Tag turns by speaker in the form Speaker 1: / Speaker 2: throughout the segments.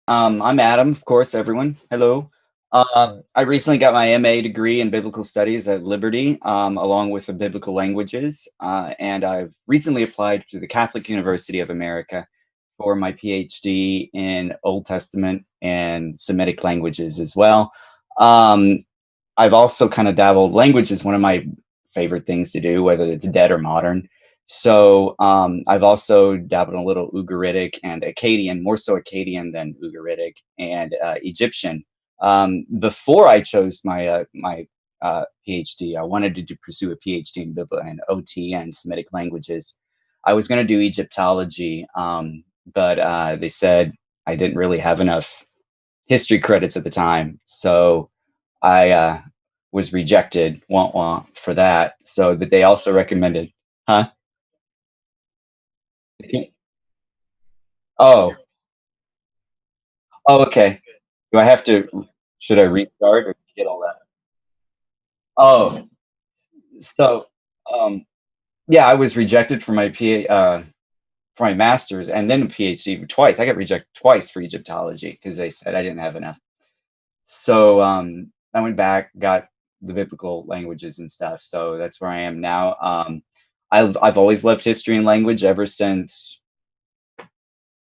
Speaker 1: I'm Adam, of course, everyone. Hello. I recently got my MA degree in biblical studies at Liberty, along with the biblical languages, and I've recently applied to the Catholic University of America for my PhD in Old Testament and Semitic languages as well. Um, I've also kind of dabbled. Language is one of my favorite things to do, whether it's dead or modern. So I've also dabbled in a little Ugaritic and Akkadian, more so Akkadian than Ugaritic, and Egyptian. Before I chose my PhD, I wanted to pursue a PhD in Bible and OT and Semitic languages. I was going to do Egyptology, but they said I didn't really have enough history credits at the time, so I was rejected, wah wah, for that. So, but they also recommended, huh? Oh, oh, okay. Do I have to? Should I restart or get all that? Oh, so, um, yeah, I was rejected for my master's and then a PhD twice. I got rejected twice for Egyptology because they said I didn't have enough. So, I went back, got the biblical languages and stuff. So that's where I am now. I've always loved history and language ever since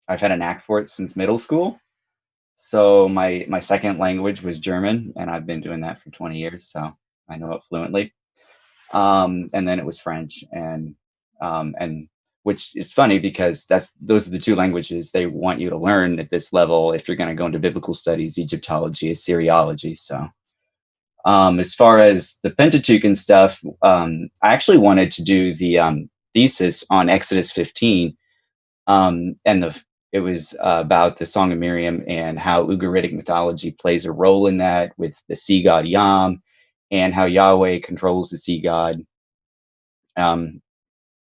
Speaker 1: I've had a knack for it since middle school. So my second language was German, and I've been doing that for 20 years, so I know it fluently. And then it was French, and which is funny because those are the two languages they want you to learn at this level if you're going to go into biblical studies, Egyptology, Assyriology. So as far as the Pentateuch and stuff, I actually wanted to do the thesis on Exodus 15, and it was about the Song of Miriam and how Ugaritic mythology plays a role in that with the sea god Yam, and how Yahweh controls the sea god. Um,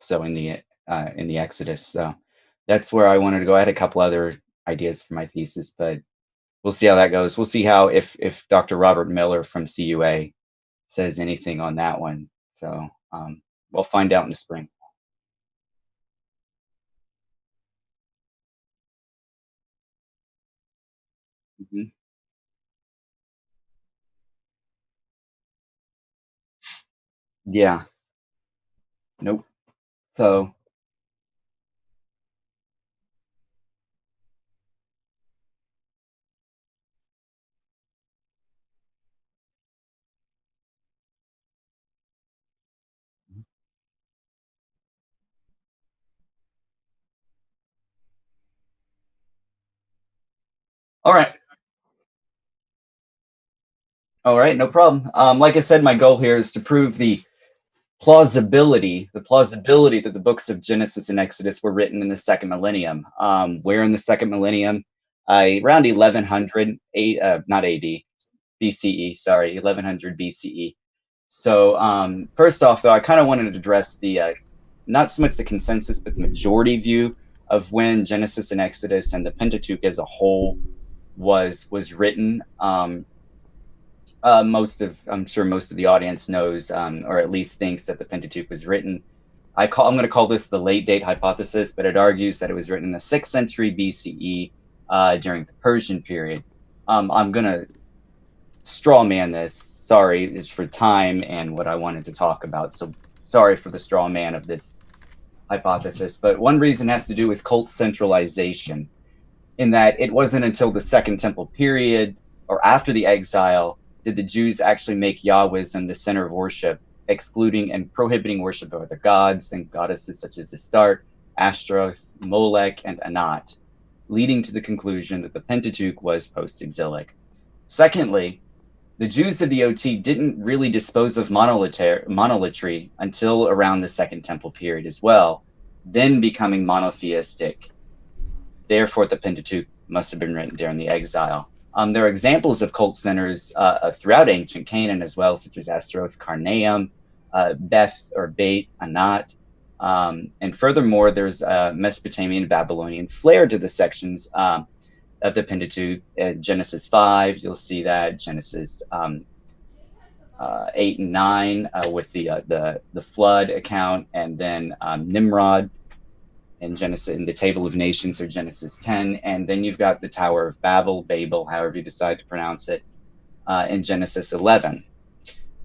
Speaker 1: so in the Exodus, so that's where I wanted to go. I had a couple other ideas for my thesis, but we'll see how that goes. We'll see how if Dr. Robert Miller from CUA says anything on that one. So we'll find out in the spring. Mhm. Yeah. Nope. So all right. All right, no problem. Like I said, my goal here is to prove the plausibility that the books of Genesis and Exodus were written in the second millennium. Where in the second millennium? Around 1100, not AD, BCE, sorry, 1100 BCE. So, first off, though, I kind of wanted to address not so much the consensus, but the majority view of when Genesis and Exodus and the Pentateuch as a whole was written. I'm sure most of the audience knows, or at least thinks that the Pentateuch was written. I'm going to call this the late date hypothesis, but it argues that it was written in the 6th century BCE during the Persian period. I'm going to straw man this. Sorry, it's for time and what I wanted to talk about. So sorry for the straw man of this hypothesis. But one reason has to do with cult centralization, in that it wasn't until the Second Temple period or after the exile did the Jews actually make Yahwism the center of worship, excluding and prohibiting worship of other gods and goddesses such as Astarte, Ashtaroth, Molech, and Anat, leading to the conclusion that the Pentateuch was post exilic. Secondly, the Jews of the OT didn't really dispose of monolatry until around the Second Temple period as well, then becoming monotheistic. Therefore, the Pentateuch must have been written during the exile. There are examples of cult centers throughout ancient Canaan as well, such as Astaroth, Karnaim, Beth or Beit, Anat. And furthermore, there's a Mesopotamian Babylonian flair to the sections of the Pentateuch. Genesis 5, you'll see that. Genesis 8 and 9 with the flood account, and then Nimrod in the Table of Nations, or Genesis 10, and then you've got the Tower of Babel, however you decide to pronounce it, in Genesis 11.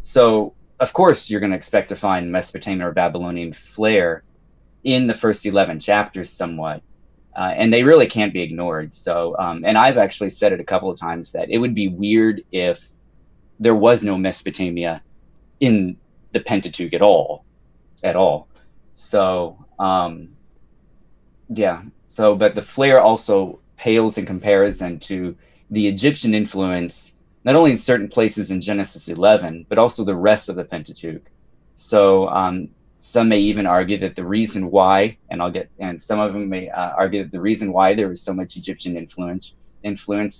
Speaker 1: So, of course, you're going to expect to find Mesopotamian or Babylonian flair in the first 11 chapters somewhat, and they really can't be ignored. So, and I've actually said it a couple of times that it would be weird if there was no Mesopotamia in the Pentateuch at all. So, yeah. So, but the flair also pales in comparison to the Egyptian influence, not only in certain places in Genesis 11, but also the rest of the Pentateuch. So, some may even argue that the reason why, and some of them may argue that the reason why there was so much Egyptian influence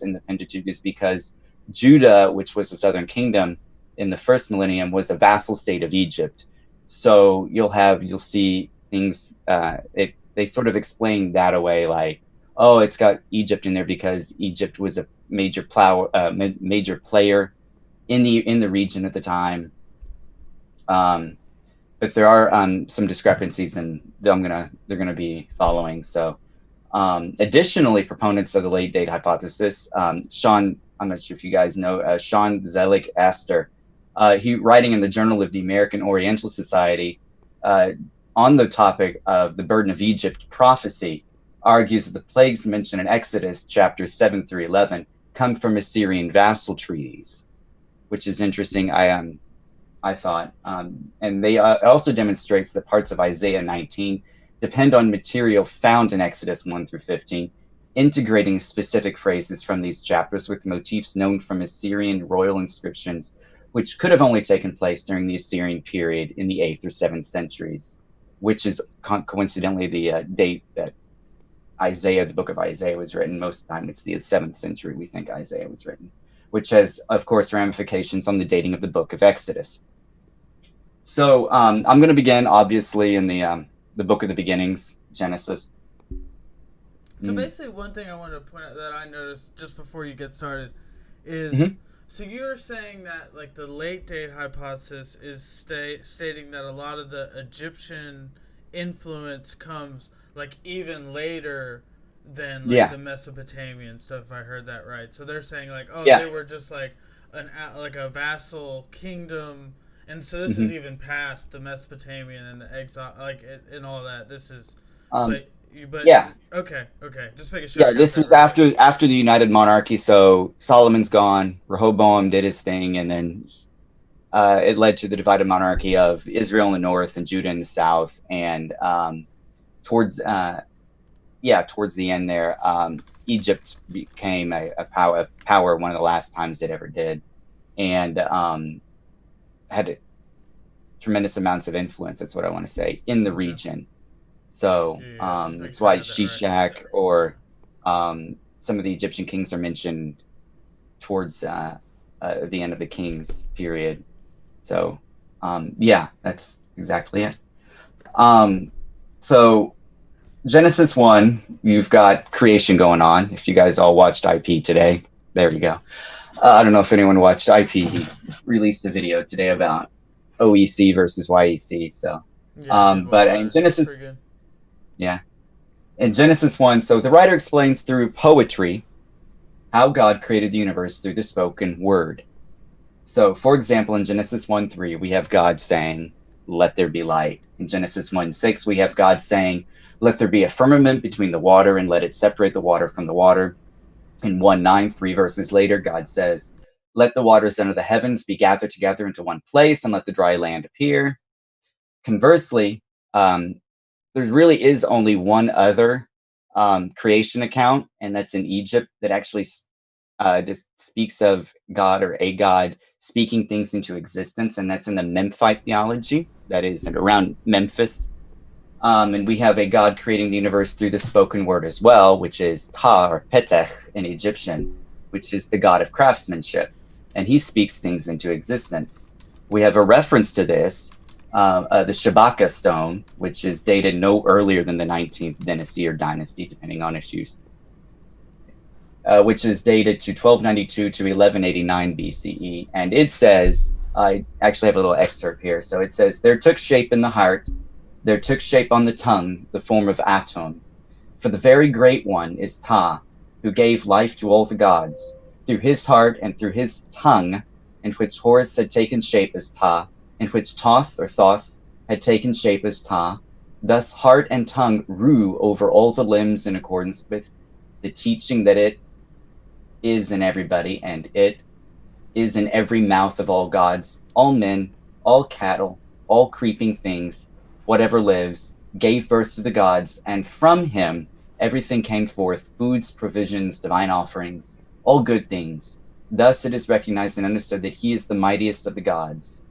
Speaker 1: in the Pentateuch is because Judah, which was the southern kingdom in the first millennium, was a vassal state of Egypt. So you'll see things. They sort of explain that away, like, oh, it's got Egypt in there because Egypt was a major player in the region at the time. But there are some discrepancies, and they're gonna be following. So, additionally, proponents of the late date hypothesis, Sean, I'm not sure if you guys know, Sean Zelig Astor, he writing in the Journal of the American Oriental Society on the topic of the burden of Egypt prophecy, argues that the plagues mentioned in Exodus chapters 7 through 11 come from Assyrian vassal treaties, which is interesting. I thought, and they also demonstrates that parts of Isaiah 19 depend on material found in Exodus 1 through 15, integrating specific phrases from these chapters with motifs known from Assyrian royal inscriptions, which could have only taken place during the Assyrian period in the 8th or 7th centuries, which is coincidentally the date that the book of Isaiah was written. Most of the time it's the 7th century we think Isaiah was written, which has, of course, ramifications on the dating of the book of Exodus. So I'm going to begin, obviously, in the book of the beginnings, Genesis.
Speaker 2: So basically, one thing I want to point out that I noticed just before you get started is, so you're saying that like the late date hypothesis is stating that a lot of the Egyptian influence comes like even later than like the Mesopotamian stuff, if I heard that right. So they're saying like, they were just like a vassal kingdom, and so this is even past the Mesopotamian and the exile, like and all that. This is okay, just making sure.
Speaker 1: Yeah, this was after the United Monarchy. So Solomon's gone, Rehoboam did his thing, and then it led to the divided monarchy of Israel in the north and Judah in the south. And towards the end there, Egypt became a power one of the last times it ever did, and had tremendous amounts of influence. That's what I want to say in the region. So that's why Shishak or some of the Egyptian kings are mentioned towards the end of the Kings period. So that's exactly it. So Genesis 1, you've got creation going on. If you guys all watched IP today, there you go. I don't know if anyone watched IP. He released a video today about OEC versus YEC. So, but in Genesis, in Genesis 1, so the writer explains through poetry how God created the universe through the spoken word. So, for example, in Genesis 1:3, we have God saying, "Let there be light." In Genesis 1:6, we have God saying, "Let there be a firmament between the water and let it separate the water from the water." In 1:9, 3 verses later, God says, "Let the waters under the heavens be gathered together into one place and let the dry land appear." Conversely, there really is only one other creation account, and that's in Egypt, that actually just speaks of God or a God speaking things into existence, and that's in the Memphite theology, that is around Memphis. And we have a God creating the universe through the spoken word as well, which is Ta or Pentateuch in Egyptian, which is the God of craftsmanship, and he speaks things into existence. We have a reference to this, the Shabaka stone, which is dated no earlier than the 19th dynasty, depending on issues, which is dated to 1292 to 1189 BCE. And it says, I actually have a little excerpt here. So it says, "There took shape in the heart there took shape on the tongue the form of Atum. For the very great one is Ta, who gave life to all the gods, through his heart and through his tongue, in which Horus had taken shape as Ta, in which Thoth or Thoth had taken shape as Ta. Thus heart and tongue rue over all the limbs in accordance with the teaching that it is in everybody, and it is in every mouth of all gods, all men, all cattle, all creeping things, whatever lives, gave birth to the gods, and from him everything came forth, foods, provisions, divine offerings, all good things. Thus it is recognized and understood that he is the mightiest of the gods.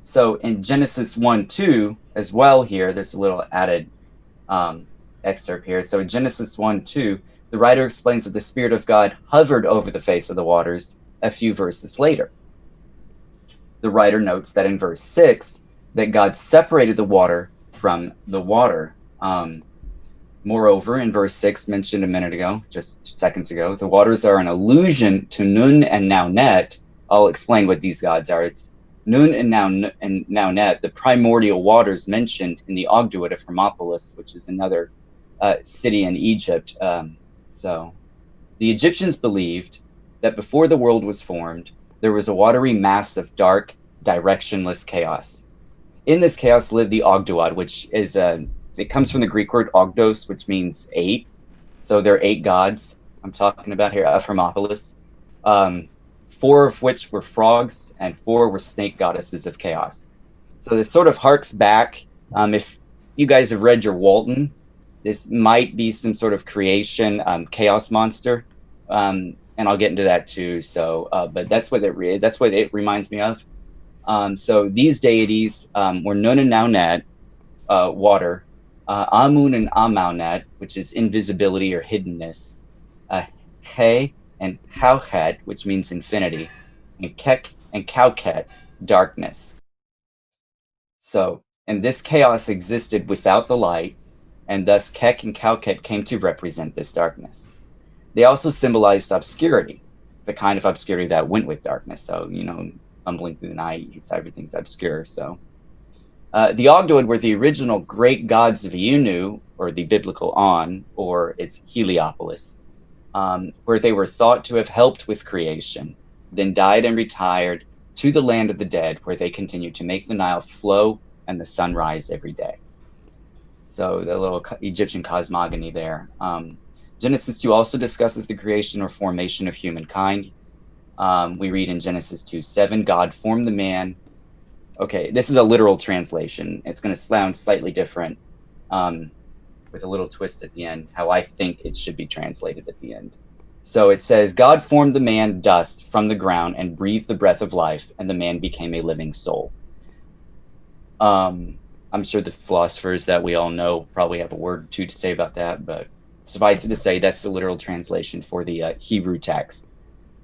Speaker 1: So in Genesis 1:2 as well here, there's a little added excerpt here. So in Genesis 1:2, the writer explains that the Spirit of God hovered over the face of the waters a few verses later. The writer notes that in verse 6, that God separated the water from the water. Moreover, in verse 6, mentioned a minute ago, just seconds ago, the waters are an allusion to Nun and Naunet. I'll explain what these gods are. It's Nun and Naunet, the primordial waters mentioned in the Ogdoad of Hermopolis, which is another city in Egypt. So the Egyptians believed that before the world was formed, there was a watery mass of dark, directionless chaos. In this chaos lived the Ogdoad, which is it comes from the Greek word ogdos, which means 8. So there are 8 gods I'm talking about here of Hermopolis. 4 of which were frogs, and 4 were snake goddesses of chaos. So this sort of harks back. If you guys have read your Walton, this might be some sort of creation chaos monster, and I'll get into that too. So, but that's what it reminds me of. So these deities were Nun and Naunet, water, Amun and Amaunet, which is invisibility or hiddenness, He and Chauchet, which means infinity, and Kek and Kauket, darkness. So, and this chaos existed without the light, and thus Kek and Kauket came to represent this darkness. They also symbolized obscurity, the kind of obscurity that went with darkness. So, fumbling through the night, everything's obscure. So, the Ogdoad were the original great gods of Unu, or the biblical On, or its Heliopolis, where they were thought to have helped with creation, then died and retired to the land of the dead, where they continued to make the Nile flow and the sun rise every day. So the little Egyptian cosmogony there. Genesis 2 also discusses the creation or formation of humankind. We read in Genesis 2:7, God formed the man. Okay, this is a literal translation. It's going to sound slightly different with a little twist at the end, how I think it should be translated at the end. So it says, God formed the man dust from the ground and breathed the breath of life, and the man became a living soul. I'm sure the philosophers that we all know probably have a word or two to say about that, but suffice it to say, that's the literal translation for the Hebrew text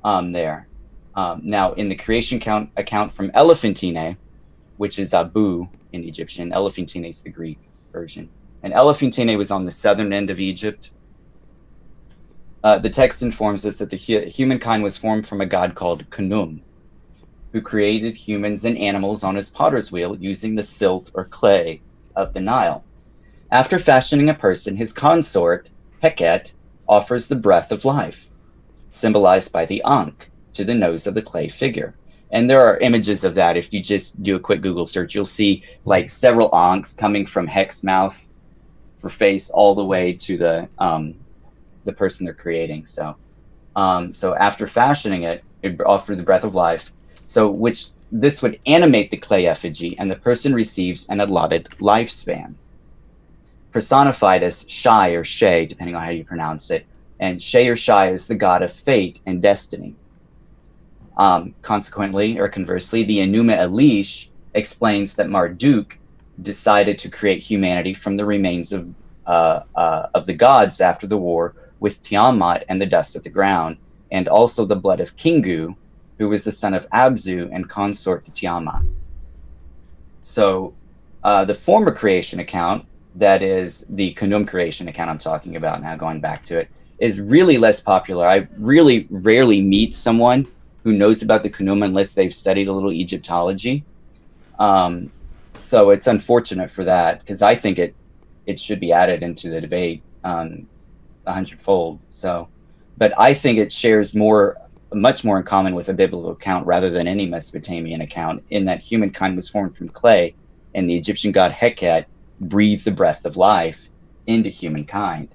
Speaker 1: there. Now, in the creation account from Elephantine, which is Abu in Egyptian, Elephantine is the Greek version, and Elephantine was on the southern end of Egypt. The text informs us that the humankind was formed from a god called Khnum, who created humans and animals on his potter's wheel using the silt or clay of the Nile. After fashioning a person, his consort, Heket, offers the breath of life, symbolized by the Ankh, to the nose of the clay figure. And there are images of that. If you just do a quick Google search, you'll see like several Ankhs coming from Hek's mouth for face all the way to the person they're creating. So after fashioning it, it offered the breath of life. So which this would animate the clay effigy, and the person receives an allotted lifespan. Personified as Shai or Shay, depending on how you pronounce it, and Shay or Shai is the god of fate and destiny. Consequently, or conversely, the Enuma Elish explains that Marduk decided to create humanity from the remains of the gods after the war with Tiamat and the dust of the ground, and also the blood of Kingu, who was the son of Abzu and consort to Tiamat. So the former creation account, that is the Khnum creation account I'm talking about now, going back to it, is really less popular. I really rarely meet someone who knows about the Khnum unless they've studied a little Egyptology. So it's unfortunate for that, because I think it should be added into the debate 100-fold. So, but I think it shares much more in common with a biblical account rather than any Mesopotamian account, in that humankind was formed from clay, and the Egyptian god Heket breathed the breath of life into humankind.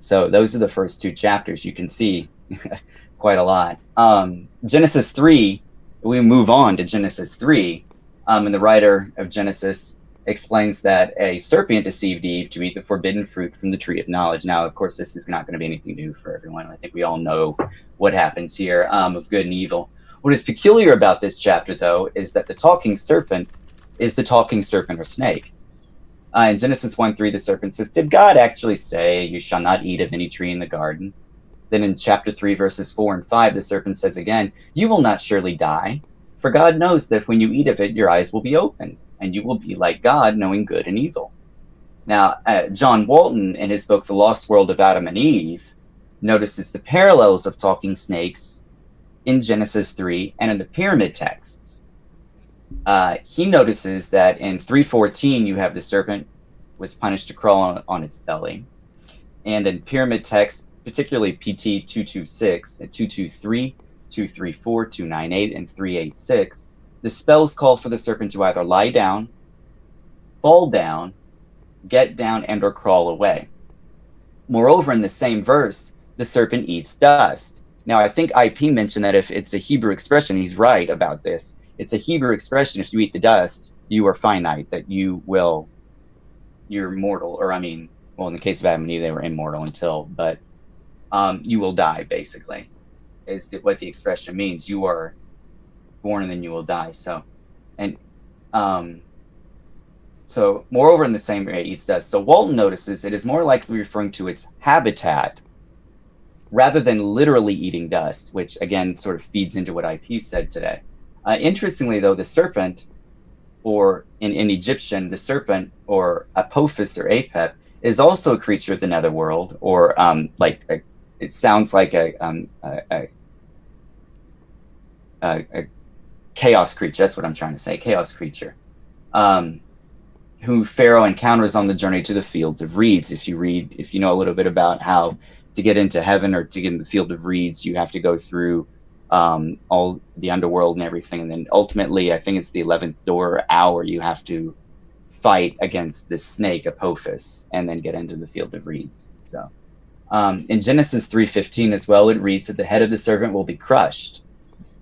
Speaker 1: So those are the first two chapters. You can see quite a lot. Genesis 3, we move on to Genesis 3, and the writer of Genesis explains that a serpent deceived Eve to eat the forbidden fruit from the tree of knowledge. Now, of course, this is not going to be anything new for everyone. I think we all know what happens here of good and evil. What is peculiar about this chapter, though, is that the talking serpent is the talking serpent or snake. In Genesis 1:3, the serpent says, "Did God actually say, 'You shall not eat of any tree in the garden'?" Then in chapter 3, verses 4 and 5, the serpent says again, "You will not surely die, for God knows that when you eat of it, your eyes will be opened, and you will be like God, knowing good and evil." Now, John Walton, in his book, The Lost World of Adam and Eve, notices the parallels of talking snakes in Genesis 3 and in the pyramid texts. He notices that in 3:14, you have the serpent was punished to crawl on its belly. And in pyramid text, particularly PT 226, 223, 234, 298, and 386, the spells call for the serpent to either lie down, fall down, get down, and or crawl away. Moreover, in the same verse, the serpent eats dust. Now, I think IP mentioned that if it's a Hebrew expression, he's right about this. It's a Hebrew expression. If you eat the dust, you are finite, that you're mortal, or well, in the case of Adam and Eve, they were immortal but you will die, basically, is what the expression means. You are born and then you will die. So, so moreover, in the same way, it eats dust. So Walton notices it is more likely referring to its habitat rather than literally eating dust, which again sort of feeds into what IP said today. Interestingly, though, the serpent, or in Egyptian, the serpent, or Apophis or Apep, is also a creature of the netherworld, or it sounds like a chaos creature. That's what I'm trying to say, chaos creature, who Pharaoh encounters on the journey to the fields of reeds. If you know a little bit about how to get into heaven or to get in the field of reeds, you have to go through all the underworld and everything, and then ultimately, I think it's the 11th door hour, you have to fight against this snake Apophis and then get into the field of reeds. So in Genesis 3:15 as well, it reads that the head of the serpent will be crushed.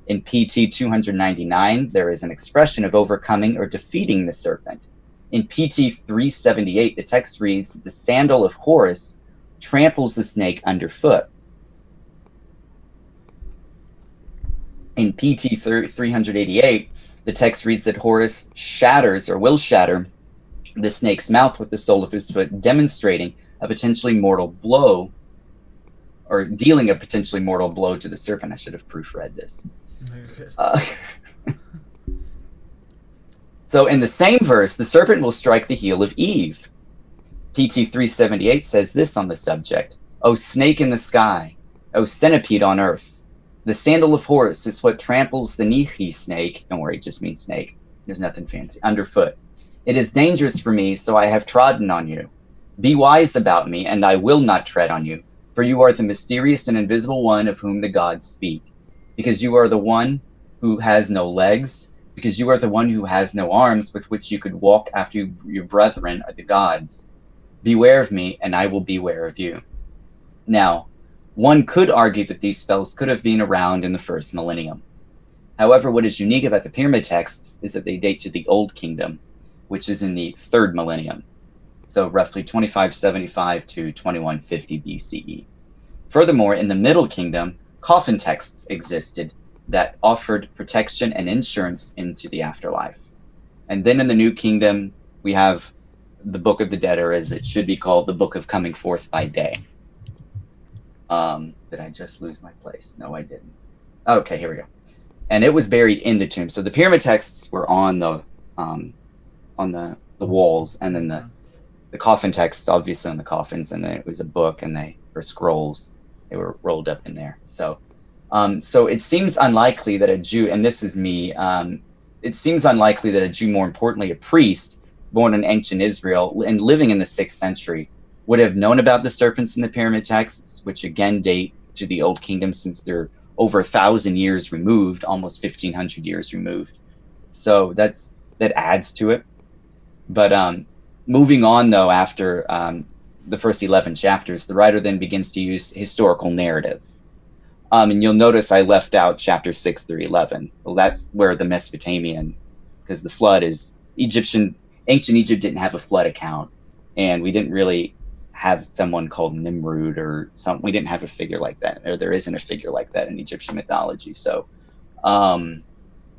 Speaker 1: In PT 299, there is an expression of overcoming or defeating the serpent. In PT 378, the text reads that the sandal of Horus tramples the snake underfoot. In PT 388, the text reads that Horus shatters or will shatter the snake's mouth with the sole of his foot, demonstrating a potentially mortal blow, or dealing a potentially mortal blow to the serpent. I should have proofread this. So in the same verse, the serpent will strike the heel of Eve. PT 378 says this on the subject: "O snake in the sky, O centipede on earth, the sandal of Horus is what tramples the Nehi snake," don't worry, it just means snake, there's nothing fancy, "underfoot. It is dangerous for me, so I have trodden on you. Be wise about me, and I will not tread on you, for you are the mysterious and invisible one of whom the gods speak. Because you are the one who has no legs, because you are the one who has no arms with which you could walk after your brethren are the gods. Beware of me, and I will beware of you." Now, one could argue that these spells could have been around in the first millennium. However, what is unique about the pyramid texts is that they date to the Old Kingdom, which is in the third millennium, so roughly 2575 to 2150 BCE. Furthermore, in the Middle Kingdom, coffin texts existed that offered protection and insurance into the afterlife. And then in the New Kingdom, we have the Book of the Dead, or as it should be called, the Book of Coming Forth by Day. Did I just lose my place? No, I didn't. Okay, here we go. And it was buried in the tomb. So the pyramid texts were on the walls, and then the coffin texts obviously on the coffins, and then it was a book, and or scrolls. They were rolled up in there. So it seems unlikely that a Jew, and this is me, it seems unlikely that a Jew, more importantly, a priest born in ancient Israel and living in the 6th century, would have known about the serpents in the pyramid texts, which again date to the Old Kingdom, since they're over 1,000 years removed, almost 1,500 years removed. So that adds to it. But moving on, though, after the first 11 chapters, the writer then begins to use historical narrative. And you'll notice I left out chapter 6 through 11. Well, that's where the Mesopotamian, because the flood is ancient Egypt didn't have a flood account, and we didn't really have someone called Nimrud or something. We didn't have a figure like that, or there isn't a figure like that in Egyptian mythology. So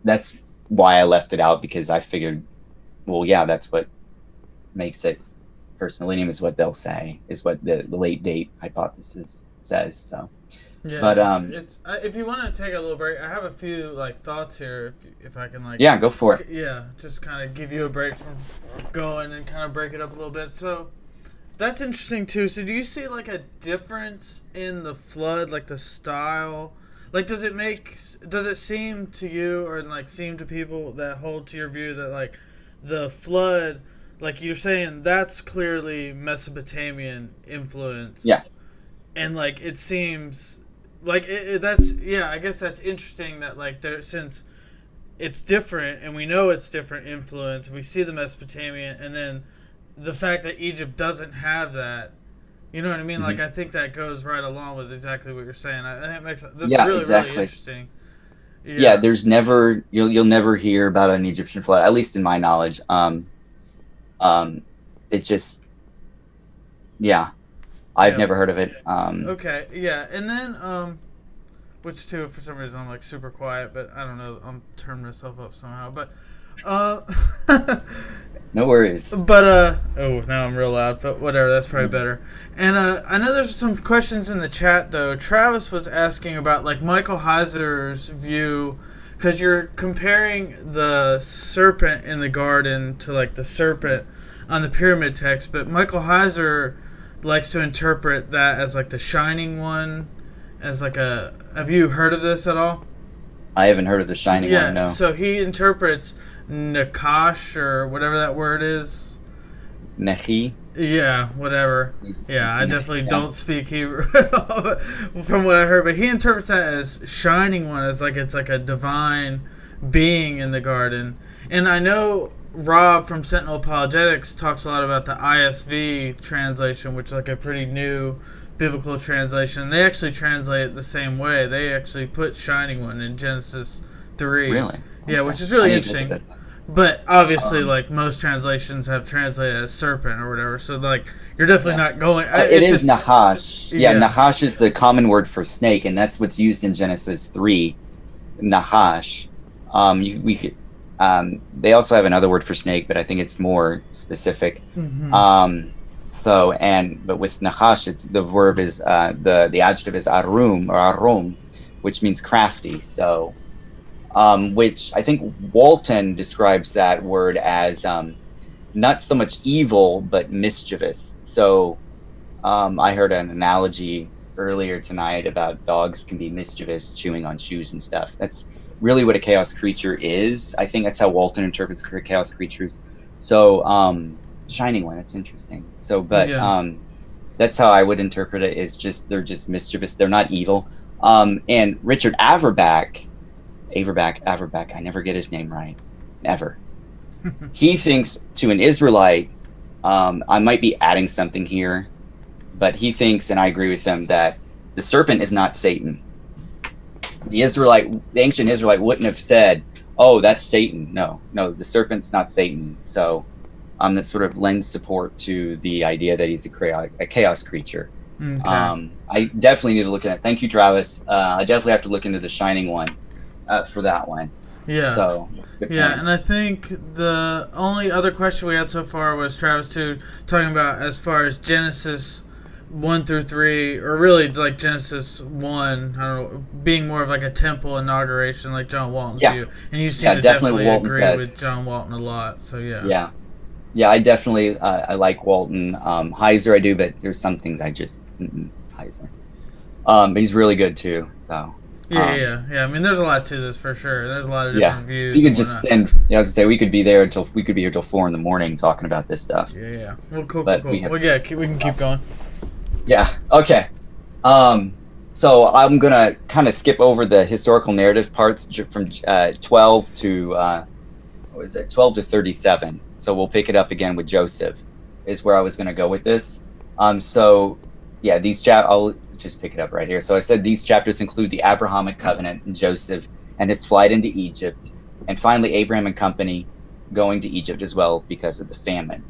Speaker 1: that's why I left it out, because I figured, well, yeah, that's what makes it first millennium, is what they'll say, is what the late date hypothesis says. So
Speaker 2: yeah,
Speaker 1: but
Speaker 2: it's if you want to take a little break, I have a few thoughts here. If I can
Speaker 1: yeah, go for it.
Speaker 2: Yeah, just kind of give you a break from going and kind of break it up a little bit. So that's interesting too. So do you see a difference in the flood, the style? Does it seem to you, or seem to people that hold to your view that the flood, you're saying, that's clearly Mesopotamian influence?
Speaker 1: Yeah.
Speaker 2: And it seems that's, yeah, I guess that's interesting that there, since it's different and we know it's different influence, we see the Mesopotamian, and then the fact that Egypt doesn't have that, you know what I mean?
Speaker 1: Mm-hmm.
Speaker 2: I think that goes right along with exactly what you're saying. I think that's really
Speaker 1: exactly.
Speaker 2: really interesting.
Speaker 1: Yeah, there's never, you'll never hear about an Egyptian flood, at least in my knowledge. It just, yeah, I've never heard of it.
Speaker 2: Okay, yeah, and then which too, for some reason I'm super quiet, but I don't know, I'm turning myself up somehow, but
Speaker 1: no worries.
Speaker 2: But oh, now I'm real loud, but whatever, that's probably better. And I know there's some questions in the chat though. Travis was asking about Michael Heiser's view, because you're comparing the serpent in the garden to the serpent on the pyramid text, but Michael Heiser likes to interpret that as the shining one, as have you heard of this at all?
Speaker 1: I haven't heard of the shining one, no.
Speaker 2: So he interprets Nakash, or whatever that word is.
Speaker 1: Nechi?
Speaker 2: Yeah, whatever. Yeah, I definitely don't speak Hebrew from what I heard, but he interprets that as shining one, as it's a divine being in the garden. And I know Rob from Sentinel Apologetics talks a lot about the ISV translation, which is a pretty new biblical translation. They actually translate it the same way. They actually put shining one in Genesis 3.
Speaker 1: Really?
Speaker 2: Yeah, which is really interesting. But obviously, most translations have translated as serpent or whatever. So, you're definitely not going.
Speaker 1: It is Nahash. Yeah, Nahash is the common word for snake, and that's what's used in Genesis 3. Nahash. They also have another word for snake, but I think it's more specific.
Speaker 2: Mm-hmm.
Speaker 1: But with Nahash, the verb is the adjective is arum, or arum, which means crafty. So. Which I think Walton describes that word as not so much evil, but mischievous. So I heard an analogy earlier tonight about dogs can be mischievous, chewing on shoes and stuff. That's really what a chaos creature is. I think that's how Walton interprets chaos creatures. So shining one, that's interesting. So, but that's how I would interpret it, is just they're just mischievous. They're not evil. And Richard Averback, I never get his name right, ever. He thinks, to an Israelite, I might be adding something here, but he thinks, and I agree with him, that the serpent is not Satan. The ancient Israelite wouldn't have said, "Oh, that's Satan." No, the serpent's not Satan. So, that sort of lends support to the idea that he's a chaos creature.
Speaker 2: Okay.
Speaker 1: I definitely need to look at it. Thank you, Travis. I definitely have to look into the shining one. For that one.
Speaker 2: Yeah.
Speaker 1: So,
Speaker 2: yeah, and I think the only other question we had so far was Travis too, talking about as far as Genesis 1 through 3, or really Genesis 1, I don't know, being more of a temple inauguration, like John Walton's view. And you seem to definitely agree with John Walton a lot. So yeah.
Speaker 1: Yeah, I definitely I like Walton. Heiser I do, but there's some things I just Heiser. But he's really good too. So.
Speaker 2: Yeah. I mean, there's a lot to this for sure. There's a lot of
Speaker 1: Yeah,
Speaker 2: different
Speaker 1: we
Speaker 2: views
Speaker 1: could
Speaker 2: and
Speaker 1: just
Speaker 2: whatnot.
Speaker 1: stand. Yeah, I was gonna say we could be here till 4 in the morning talking about this stuff.
Speaker 2: Yeah. Well,
Speaker 1: But we
Speaker 2: cool.
Speaker 1: have
Speaker 2: Well, yeah, we can keep going.
Speaker 1: yeah. Okay. Um, so I'm gonna kind of skip over the historical narrative parts from 12 to what was it? 12 to 37. So we'll pick it up again with Joseph. Is where I was gonna go with this. So yeah, I'll just pick it up right here. So I said these chapters include the Abrahamic covenant and Joseph and his flight into Egypt, and finally Abraham and company going to Egypt as well because of the famine.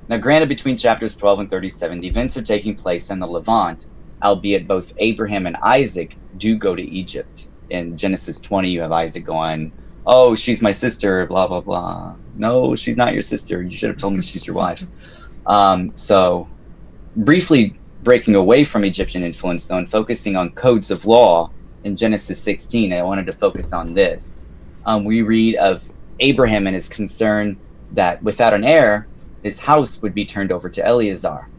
Speaker 1: Now, granted, between chapters 12 and 37, the events are taking place in the Levant, albeit both Abraham and Isaac do go to Egypt. In Genesis 20, you have Isaac going, "Oh, she's my sister, blah, blah, blah. No, she's not your sister. You should have told me she's your wife." So, briefly breaking away from Egyptian influence, though, and focusing on codes of law in Genesis 16, I wanted to focus on this. We read of Abraham and his concern that without an heir, his house would be turned over to Eleazar.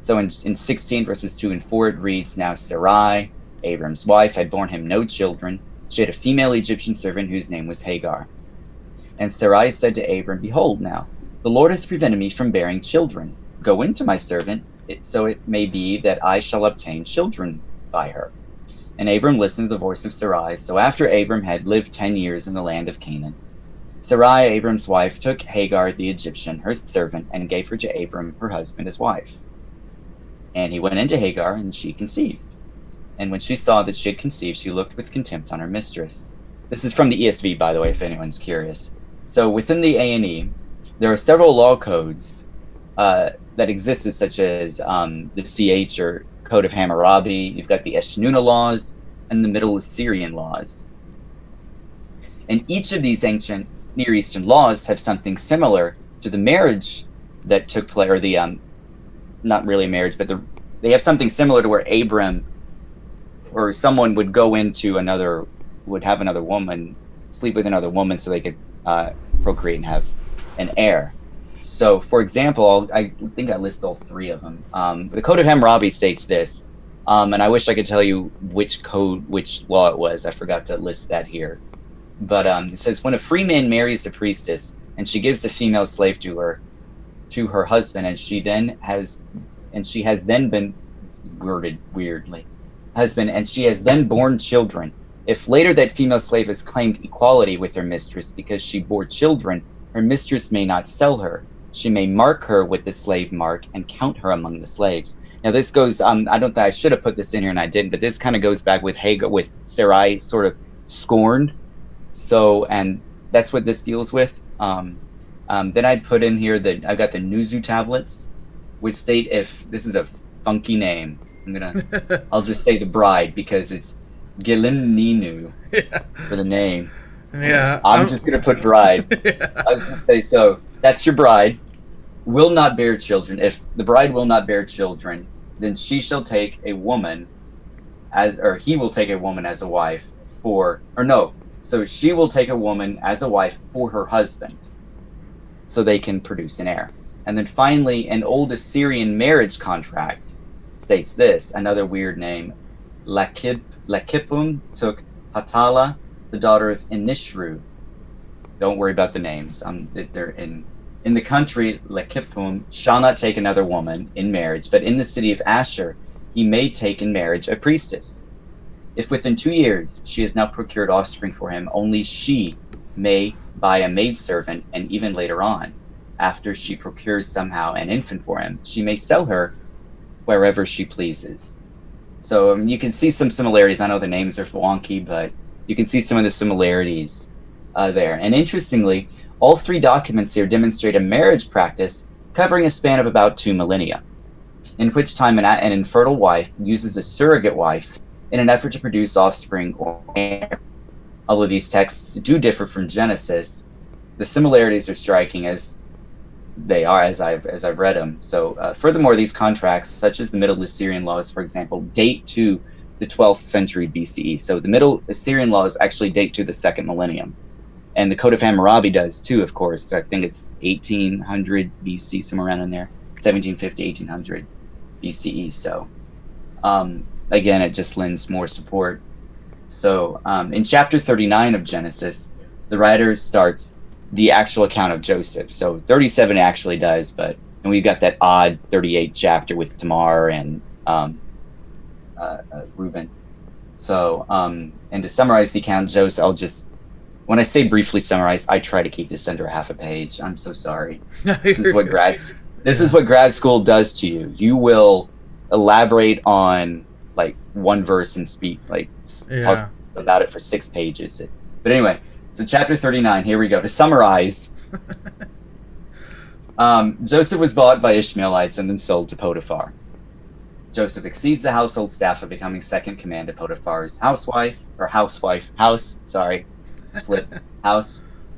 Speaker 1: So in 16 verses 2 and 4, it reads, "Now Sarai, Abram's wife, had borne him no children. She had a female Egyptian servant whose name was Hagar. And Sarai said to Abram, Behold now, the Lord has prevented me from bearing children. Go into my servant, so it may be that I shall obtain children by her." And Abram listened to the voice of Sarai. So after Abram had lived 10 years in the land of Canaan, Sarai, Abram's wife, took Hagar the Egyptian, her servant, and gave her to Abram, her husband, as wife. And he went into Hagar, and she conceived. And when she saw that she had conceived, she looked with contempt on her mistress. This is from the ESV, by the way, if anyone's curious. So within the A&E, there are several law codes that existed, such as the CH or Code of Hammurabi. You've got the Eshnuna laws and the Middle Assyrian laws. And each of these ancient Near Eastern laws have something similar to the marriage that took place, or the not really a marriage, but they have something similar to where Abram or someone would go into would have another woman, sleep with another woman, so they could procreate and have an heir. So, for example, I think I list all three of them. The Code of Hammurabi states this, and I wish I could tell you which law it was. I forgot to list that here. But it says, when a free man marries a priestess and she gives a female slave to her husband, and she has then been worded weirdly, husband, and she has then borne children. If later that female slave has claimed equality with her mistress because she bore children, her mistress may not sell her. She may mark her with the slave mark and count her among the slaves. Now this goes, I should have put this in here and I didn't, but this kind of goes back with Hagar, with Sarai sort of scorned. So, and that's what this deals with. Then I put in here that I've got the Nuzu tablets, which state, if this is a funky name, I'll just say the bride because it's Gilimninu for the name.
Speaker 2: Yeah.
Speaker 1: I'm just going to put bride.
Speaker 2: Yeah.
Speaker 1: I was going to say, so that's your bride, will not bear children. If the bride will not bear children, then she shall take a woman he will take a woman as a wife so she will take a woman as a wife for her husband, so they can produce an heir. And then finally, an old Assyrian marriage contract states this, another weird name, Lakipum took Hatala, the daughter of Inishru. Don't worry about the names. They're in the country, Lakipum shall not take another woman in marriage, but in the city of Asher he may take in marriage a priestess. If within 2 years she has not procured offspring for him, only she may buy a maidservant, and even later on, after she procures somehow an infant for him, she may sell her wherever she pleases. So you can see some similarities. I know the names are wonky, but you can see some of the similarities there. And interestingly, all three documents here demonstrate a marriage practice covering a span of about 2 millennia, in which time an infertile wife uses a surrogate wife in an effort to produce offspring or heir. Although these texts do differ from Genesis, the similarities are striking as they are as I've read them. So furthermore, these contracts, such as the Middle Assyrian laws, for example, date to the 12th century BCE. So the Middle Assyrian laws actually date to the 2nd millennium. And the Code of Hammurabi does too, of course. I think it's 1800 BC, somewhere around in there, 1750, 1800 BCE. So again, it just lends more support So in chapter 39 of Genesis, the writer starts the actual account of Joseph. So 37 actually does, and we've got that odd 38 chapter with Tamar and Reuben. So, and to summarize the account of Joseph, when I say briefly summarize, I try to keep this under half a page. I'm so sorry. This is what grad school does to you. You will elaborate on like one verse and talk about it for 6 pages. But anyway, so chapter 39, here we go. To summarize, Joseph was bought by Ishmaelites and then sold to Potiphar. Joseph exceeds the household staff of becoming second command to Potiphar's house.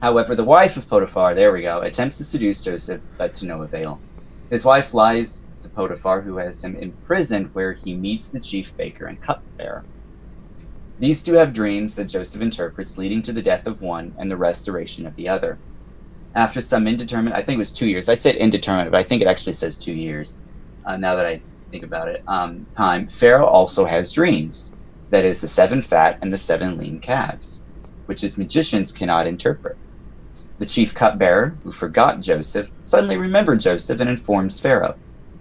Speaker 1: However, the wife of Potiphar, attempts to seduce Joseph, but to no avail. His wife lies to Potiphar, who has him imprisoned where he meets the chief baker and cupbearer. These two have dreams that Joseph interprets, leading to the death of one and the restoration of the other. After some indeterminate, I think it was 2 years. I said indeterminate, but I think it actually says 2 years. Now that I think about it, time. Pharaoh also has dreams. That is the 7 fat and the 7 lean calves, which his magicians cannot interpret. The chief cupbearer, who forgot Joseph, suddenly remembered Joseph and informs Pharaoh.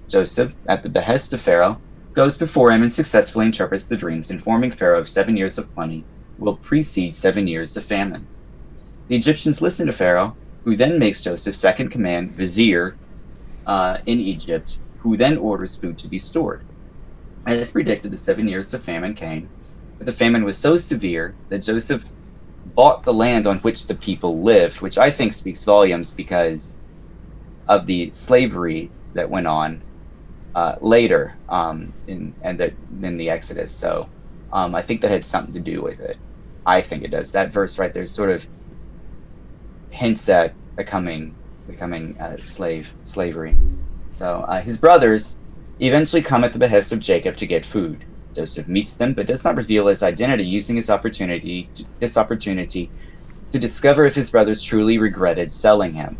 Speaker 1: Joseph, at the behest of Pharaoh, goes before him and successfully interprets the dreams, informing Pharaoh of 7 years of plenty will precede 7 years of famine. The Egyptians listen to Pharaoh, who then makes Joseph second command vizier in Egypt, who then orders food to be stored. As predicted, the 7 years of famine came, but the famine was so severe that Joseph bought the land on which the people lived, which I think speaks volumes because of the slavery that went on later in the Exodus. So I think that had something to do with it. I think it does. That verse right there sort of hints at becoming slavery. So his brothers eventually come at the behest of Jacob to get food. Joseph meets them, but does not reveal his identity, using this opportunity to discover if his brothers truly regretted selling him.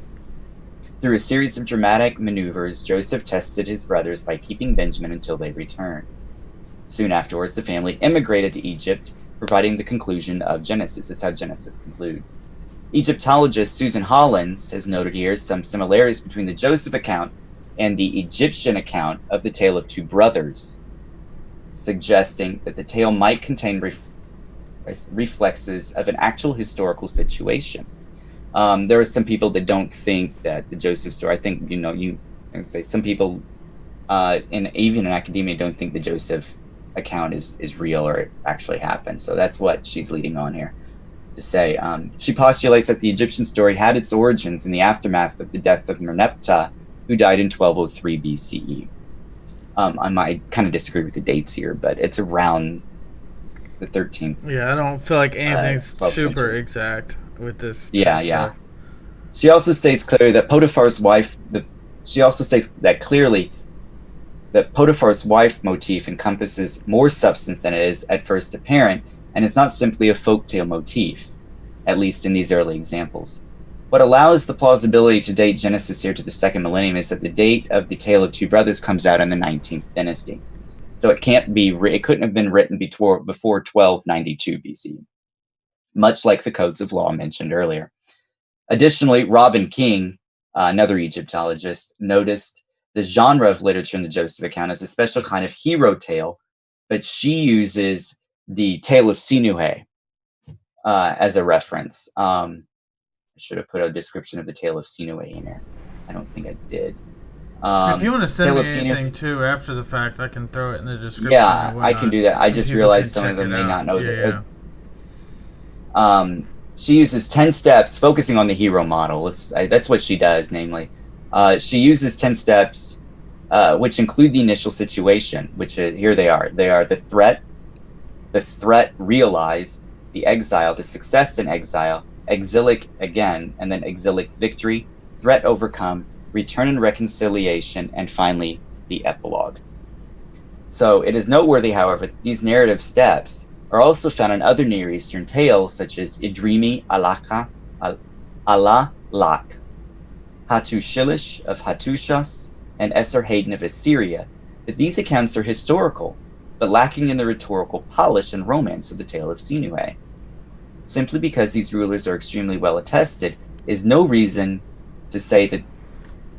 Speaker 1: Through a series of dramatic maneuvers, Joseph tested his brothers by keeping Benjamin until they returned. Soon afterwards, the family immigrated to Egypt, providing the conclusion of Genesis. That's how Genesis concludes. Egyptologist Susan Hollins has noted here some similarities between the Joseph account and the Egyptian account of the tale of two brothers, suggesting that the tale might contain reflexes of an actual historical situation. There are some people that don't think that the Joseph story, I think, some people even in academia don't think the Joseph account is real or it actually happened. So that's what she's leading on here to say. She postulates that the Egyptian story had its origins in the aftermath of the death of Merneptah, who died in 1203 BCE. I might kind of disagree with the dates here, but it's around the 13th.
Speaker 2: Yeah, I don't feel like anything's super exact with this.
Speaker 1: Yeah. She also states clearly that Potiphar's wife. That Potiphar's wife motif encompasses more substance than it is at first apparent, and is not simply a folktale motif, at least in these early examples. What allows the plausibility to date Genesis here to the second millennium is that the date of the Tale of Two Brothers comes out in the 19th dynasty. So it couldn't have been written before 1292 BC, much like the codes of law mentioned earlier. Additionally, Robin King, another Egyptologist, noticed the genre of literature in the Joseph account as a special kind of hero tale, but she uses the Tale of Sinuhe as a reference. I should have put a description of the Tale of Sinuhe in there. I don't think I did.
Speaker 2: If you want to send me anything too after the fact, I can throw it in the description.
Speaker 1: Yeah, I can do that. I just realized some of them may not know that. She uses 10 steps, focusing on the hero model. That's what she does, namely. She uses 10 steps, which include the initial situation, which here they are. They are the threat realized, the exile, the success in exile, exilic again, and then exilic victory, threat overcome, return and reconciliation, and finally the epilogue. So it is noteworthy, however, that these narrative steps are also found in other Near Eastern tales, such as Idrimi Alak, Hattushilish of Hattushas, and Esarhaddon of Assyria, that these accounts are historical, but lacking in the rhetorical polish and romance of the tale of Sinuhe. Simply because these rulers are extremely well attested is no reason to say that.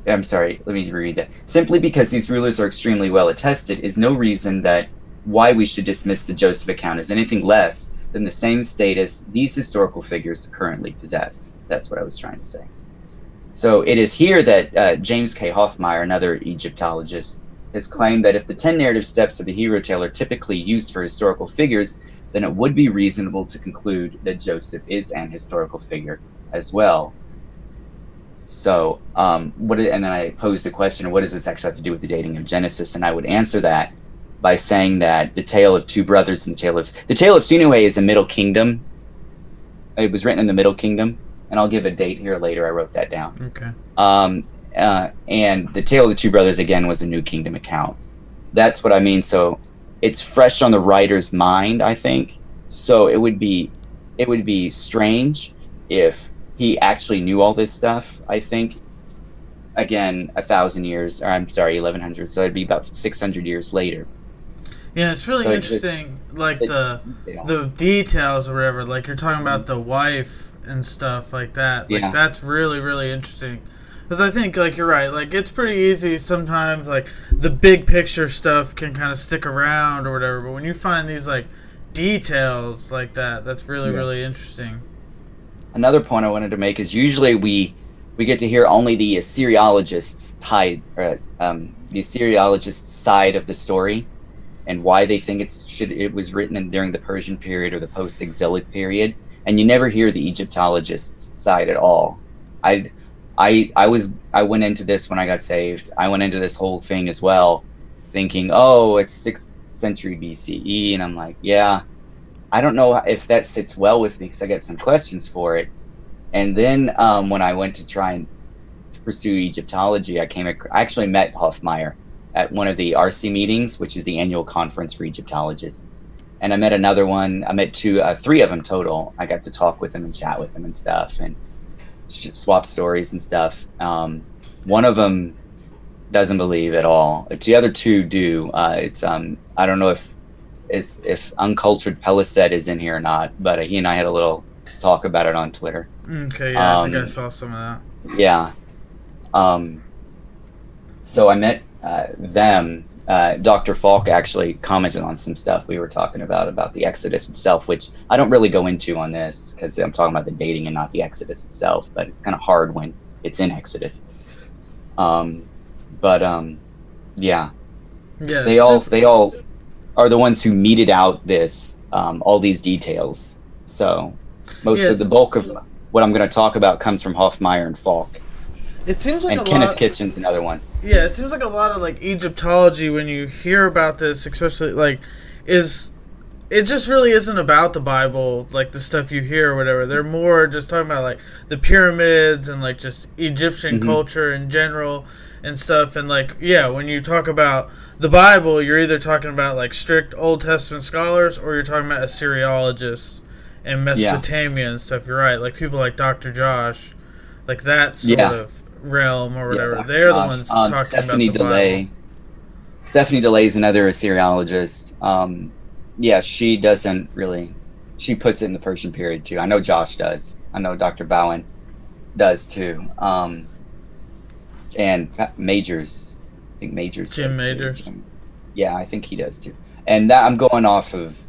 Speaker 1: I'm sorry, let me reread that. Simply because these rulers are extremely well attested is no reason that why we should dismiss the Joseph account as anything less than the same status these historical figures currently possess. That's what I was trying to say. So it is here that James K. Hoffmeyer, another Egyptologist, has claimed that if the 10 narrative steps of the hero tale are typically used for historical figures, then it would be reasonable to conclude that Joseph is an historical figure as well. So, and then I posed the question, what does this actually have to do with the dating of Genesis? And I would answer that by saying that the tale of two brothers and the tale of Sinuhe is a Middle Kingdom. It was written in the Middle Kingdom, and I'll give a date here later. I wrote that down.
Speaker 2: Okay.
Speaker 1: And the tale of the two brothers again was a New Kingdom account. That's what I mean. So it's fresh on the writer's mind, I think. So it would be strange if he actually knew all this stuff. I think, again, 1,000 years, or I'm sorry, 1,100. So it'd be about 600 years later.
Speaker 2: Yeah, it's really interesting, the details or whatever. Like, you're talking about the wife and stuff like that. Like, that's really, really interesting. Because I think, like, you're right. Like, it's pretty easy sometimes, like, the big picture stuff can kind of stick around or whatever. But when you find these, like, details like that, that's really, really interesting.
Speaker 1: Another point I wanted to make is usually we get to hear only the Assyriologist's side of the story, and why they think it was written during the Persian period or the post-exilic period, and you never hear the Egyptologist's side at all. I went into this when I got saved. I went into this whole thing as well, thinking, oh, it's 6th century BCE, and I'm like, yeah, I don't know if that sits well with me because I got some questions for it. And then when I went to try and pursue Egyptology, I actually met Hoffmeyer at one of the RC meetings, which is the annual conference for Egyptologists. And I met another one. I met three of them total. I got to talk with them and chat with them and stuff, and swap stories and stuff. One of them doesn't believe at all. The other two do. I don't know if Uncultured Pelicet is in here or not, but he and I had a little talk about it on Twitter.
Speaker 2: Okay, yeah, I think I saw some of that.
Speaker 1: Yeah. So I met them. Dr. Falk actually commented on some stuff we were talking about the Exodus itself, which I don't really go into on this because I'm talking about the dating and not the Exodus itself, but it's kind of hard when it's in Exodus. Yeah. They all are the ones who meted out this, all these details. So most of the bulk of what I'm going to talk about comes from Hoffmeyer and Falk.
Speaker 2: It seems like
Speaker 1: Kenneth Kitchen's another one.
Speaker 2: Yeah, it seems like a lot of like Egyptology, when you hear about this, especially like, it just really isn't about the Bible, like the stuff you hear or whatever. They're more just talking about like the pyramids and like just Egyptian culture in general and stuff. And like, yeah, when you talk about the Bible, you're either talking about like strict Old Testament scholars or you're talking about Assyriologists and Mesopotamia and stuff. You're right, like people like Dr. Josh, like that sort of realm or whatever. They're the ones talking
Speaker 1: Stephanie
Speaker 2: about the Bible.
Speaker 1: Stephanie DeLay is another Assyriologist. She doesn't really. She puts it in the Persian period too. I know Josh does. I know Dr. Bowen does too. And Majors, I think Majors.
Speaker 2: Jim Majors.
Speaker 1: Too. Yeah, I think he does too. And that I'm going off of.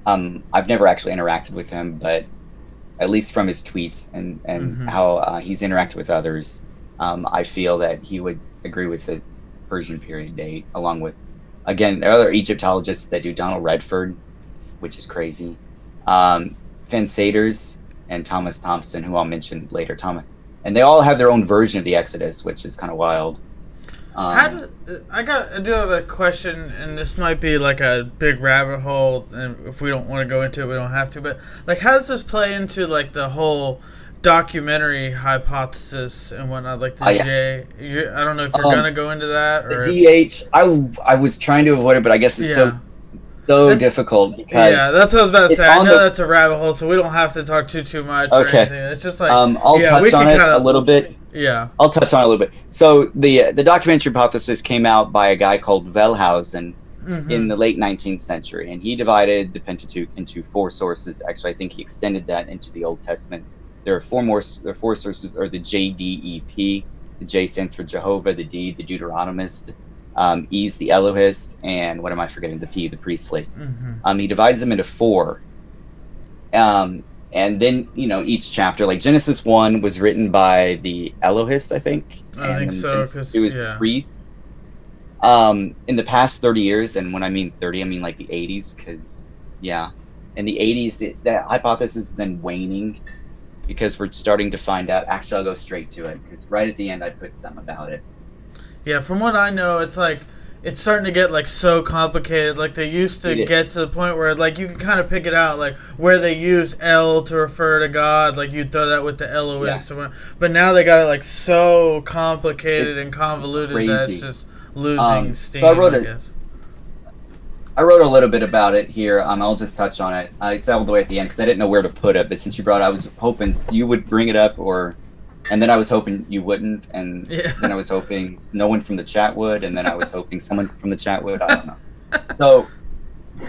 Speaker 1: I've never actually interacted with him, but at least from his tweets and how he's interacted with others, I feel that he would agree with the Persian period date, along with, again, there are other Egyptologists that do Donald Redford, which is crazy. Finn Saders and Thomas Thompson, who I'll mention later. And they all have their own version of the Exodus, which is kind of wild.
Speaker 2: I do have a question, and this might be like a big rabbit hole, and if we don't want to go into it, we don't have to, but like, how does this play into like the whole documentary hypothesis and whatnot, like the I don't know if you're gonna go into that, or
Speaker 1: the DH. I was trying to avoid it, but I guess it's so difficult because
Speaker 2: that's what I was about to say. I know that's a rabbit hole, so we don't have to talk too much or anything. It's just like
Speaker 1: I'll touch on it a little bit.
Speaker 2: Yeah,
Speaker 1: I'll touch on it a little bit. So the documentary hypothesis came out by a guy called Wellhausen, in the late 19th century, and he divided the Pentateuch into 4 sources. Actually, I think he extended that into the Old Testament. There are 4 sources, or the JDEP. The J stands for Jehovah, the D, the Deuteronomist, E's the Elohist, and what am I forgetting? The P, the priestly. He divides them into 4. And then, each chapter, like Genesis 1 was written by the Elohist, I think.
Speaker 2: I think so, because
Speaker 1: it was the priest. In the past 30 years, and when I mean 30, I mean like the 80s, because, in the 80s, that hypothesis has been waning, because we're starting to find out. Actually, I'll go straight to it, because right at the end I put something about it.
Speaker 2: Yeah, from what I know, it's like it's starting to get like so complicated. Like they used to get to the point where like you can kind of pick it out, like where they use El to refer to God, like you'd throw that with the Elohist. But now they got it like so complicated and convoluted that it's just losing steam. So
Speaker 1: I wrote a little bit about it here. I'll just touch on it. It's all the way at the end because I didn't know where to put it. But since you brought it, I was hoping you would bring it up, and then I was hoping you wouldn't, and then I was hoping no one from the chat would, and then I was hoping someone from the chat would. I don't know. So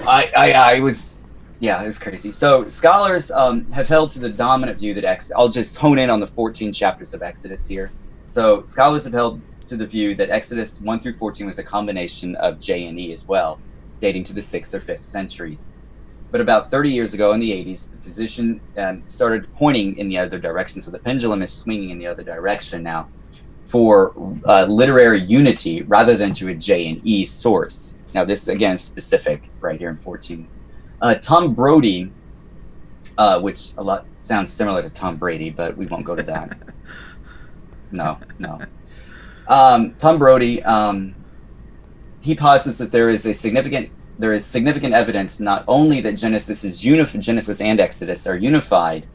Speaker 1: it was crazy. So scholars have held to the dominant view that I'll just hone in on the 14 chapters of Exodus here. So scholars have held to the view that Exodus 1 through 14 was a combination of J and E as well, dating to the 6th or 5th centuries. But about 30 years ago in the 80s, the position started pointing in the other direction. So the pendulum is swinging in the other direction now for literary unity rather than to a J and E source. Now this, again, is specific right here in 14. Tom Brody, which a lot sounds similar to Tom Brady, but we won't go to that. No. Tom Brody, he posits that there is significant evidence not only that Genesis and Exodus are unified,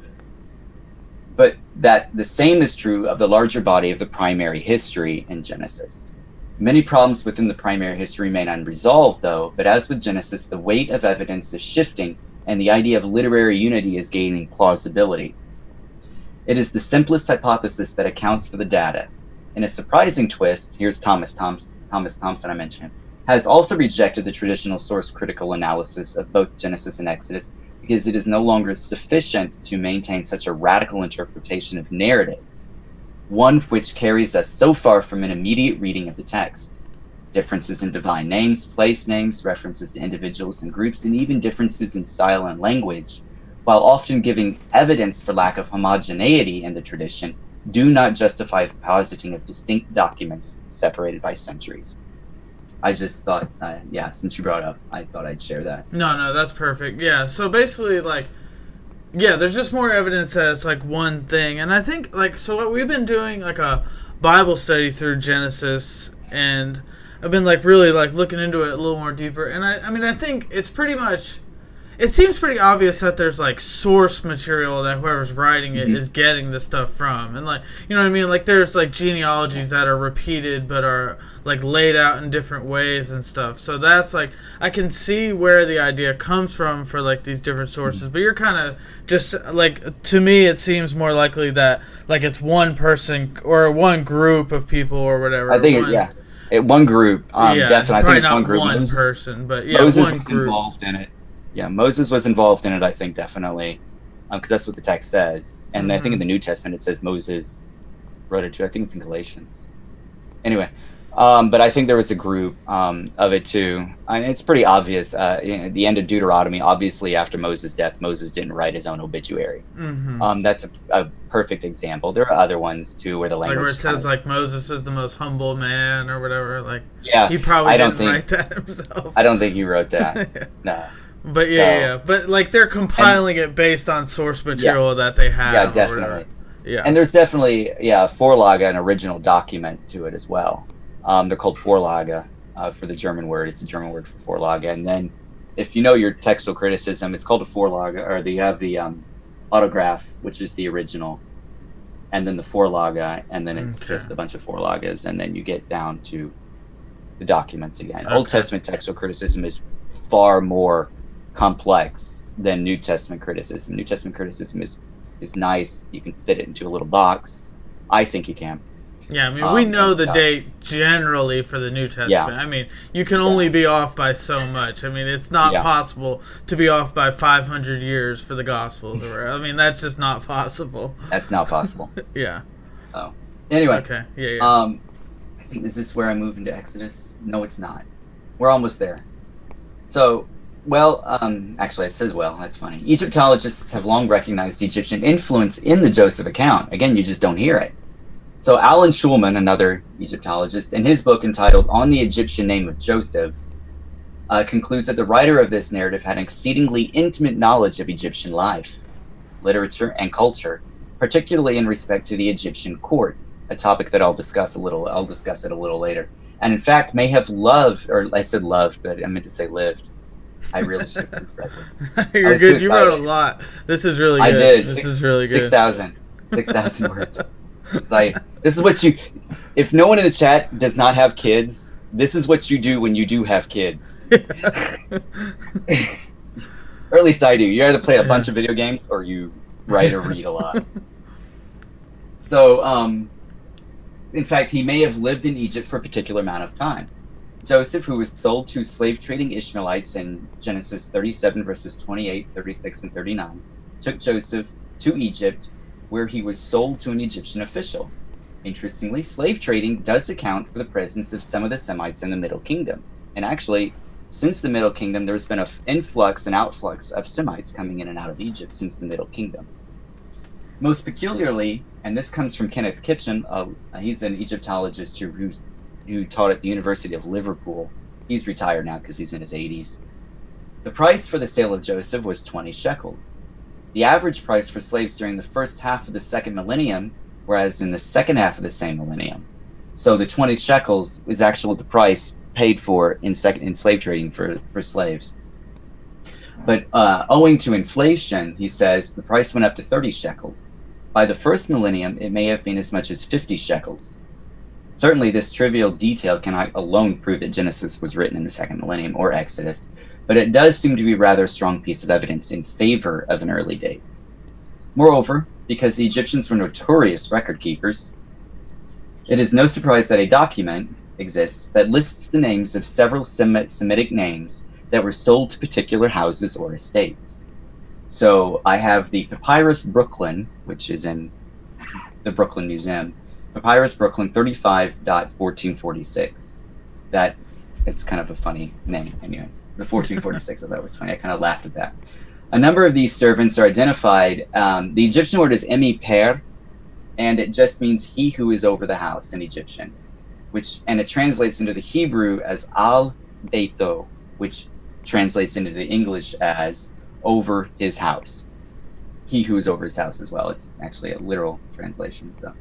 Speaker 1: but that the same is true of the larger body of the primary history in Genesis. Many problems within the primary history remain unresolved, though, but as with Genesis, the weight of evidence is shifting, and the idea of literary unity is gaining plausibility. It is the simplest hypothesis that accounts for the data. In a surprising twist, here's Thomas Thompson, I mentioned him, has also rejected the traditional source critical analysis of both Genesis and Exodus because it is no longer sufficient to maintain such a radical interpretation of narrative, one which carries us so far from an immediate reading of the text. Differences in divine names, place names, references to individuals and groups, and even differences in style and language, while often giving evidence for lack of homogeneity in the tradition, do not justify the positing of distinct documents separated by centuries. I just thought, since you brought it up, I thought I'd share that.
Speaker 2: No, that's perfect. Yeah, so basically, there's just more evidence that it's, one thing. And I think, so we've been doing, a Bible study through Genesis, and I've been, really, looking into it a little more deeper. And, I think it's pretty much... It seems pretty obvious that there's source material that whoever's writing it is getting the stuff from, and you know what I mean. There's genealogies that are repeated but are laid out in different ways and stuff. So that's I can see where the idea comes from for these different sources. But you're kind of just to me it seems more likely that it's one person or one group of people or whatever.
Speaker 1: I think one group. Definitely, I think it's one group.
Speaker 2: One person, but
Speaker 1: Moses
Speaker 2: one
Speaker 1: was
Speaker 2: group.
Speaker 1: Involved in it. Yeah, Moses was involved in it, I think, definitely, because that's what the text says. And I think in the New Testament it says Moses wrote it too. I think it's in Galatians. Anyway, but I think there was a group of it too. And it's pretty obvious. At the end of Deuteronomy, obviously after Moses' death, Moses didn't write his own obituary. That's a perfect example. There are other ones too where the language
Speaker 2: where it says Moses is the most humble man or whatever. He
Speaker 1: probably
Speaker 2: didn't write that himself.
Speaker 1: I don't think he wrote that. No.
Speaker 2: But but they're compiling it based on source material that they have.
Speaker 1: Yeah, definitely.
Speaker 2: Yeah,
Speaker 1: and there's definitely Vorlage, an original document to it as well. They're called Vorlage for the German word. It's a German word for Vorlage. And then, if you know your textual criticism, it's called a Vorlage, or you have the autograph, which is the original, and then the Vorlage, and then it's just a bunch of Vorlages, and then you get down to the documents again. Okay. Old Testament textual criticism is far more complex than New Testament criticism. New Testament criticism is nice. You can fit it into a little box. I think you can.
Speaker 2: Yeah, I mean, we know
Speaker 1: and
Speaker 2: the
Speaker 1: stuff.
Speaker 2: date generally for the New
Speaker 1: Yeah,
Speaker 2: Testament. I mean, you can
Speaker 1: yeah,
Speaker 2: only be off by so much. I mean, it's not
Speaker 1: yeah.
Speaker 2: possible to be off by 500 years for the Gospels. Or I mean, that's just not possible.
Speaker 1: That's not possible.
Speaker 2: Yeah.
Speaker 1: Oh, anyway,
Speaker 2: Okay. Yeah, yeah.
Speaker 1: um, I think this is where I move into Exodus. No, it's not. We're almost there. So, well, actually, it says well. That's funny. Egyptologists have long recognized Egyptian influence in the Joseph account. Again, you just don't hear it. So, Alan Schulman, another Egyptologist, in his book entitled "On the Egyptian Name of Joseph," concludes that the writer of this narrative had exceedingly intimate knowledge of Egyptian life, literature, and culture, particularly in respect to the Egyptian court, a topic that I'll discuss it a little later. And in fact, may have loved, or I said loved, but I meant to say lived. I really should have proofread it. I
Speaker 2: You're
Speaker 1: was too
Speaker 2: good. You wrote a
Speaker 1: excited.
Speaker 2: lot. This is really
Speaker 1: I
Speaker 2: good.
Speaker 1: did.
Speaker 2: This is really good.
Speaker 1: 6,000 words. It's like, this is what you, if no one in the chat does not have kids, this is what you do when you do have kids. Or at least I do. You either play a bunch of video games or you write or read a lot. So, in fact, he may have lived in Egypt for a particular amount of time. Joseph, who was sold to slave trading Ishmaelites in Genesis 37, verses 28, 36, and 39, took Joseph to Egypt, where he was sold to an Egyptian official. Interestingly, slave trading does account for the presence of some of the Semites in the Middle Kingdom. And actually, since the Middle Kingdom, there's been an influx and outflux of Semites coming in and out of Egypt since the Middle Kingdom. Most peculiarly, and this comes from Kenneth Kitchen, he's an Egyptologist who taught at the University of Liverpool. He's retired now because he's in his 80s. The price for the sale of Joseph was 20 shekels. The average price for slaves during the first half of the second millennium, whereas in the second half of the same millennium. So the 20 shekels is actually the price paid for in slave trading for slaves. But owing to inflation, he says, the price went up to 30 shekels. By the first millennium, it may have been as much as 50 shekels. Certainly, this trivial detail cannot alone prove that Genesis was written in the second millennium or Exodus, but it does seem to be a rather strong piece of evidence in favor of an early date. Moreover, because the Egyptians were notorious record keepers, it is no surprise that a document exists that lists the names of several Semitic names that were sold to particular houses or estates. So I have the Papyrus Brooklyn, which is in the Brooklyn Museum, Papyrus Brooklyn 35.1446. That, it's kind of a funny name anyway. The 1446, I thought was funny. I kind of laughed at that. A number of these servants are identified. The Egyptian word is emi per, and it just means he who is over the house in Egyptian, and it translates into the Hebrew as al beito, which translates into the English as over his house. He who is over his house as well. It's actually a literal translation. So,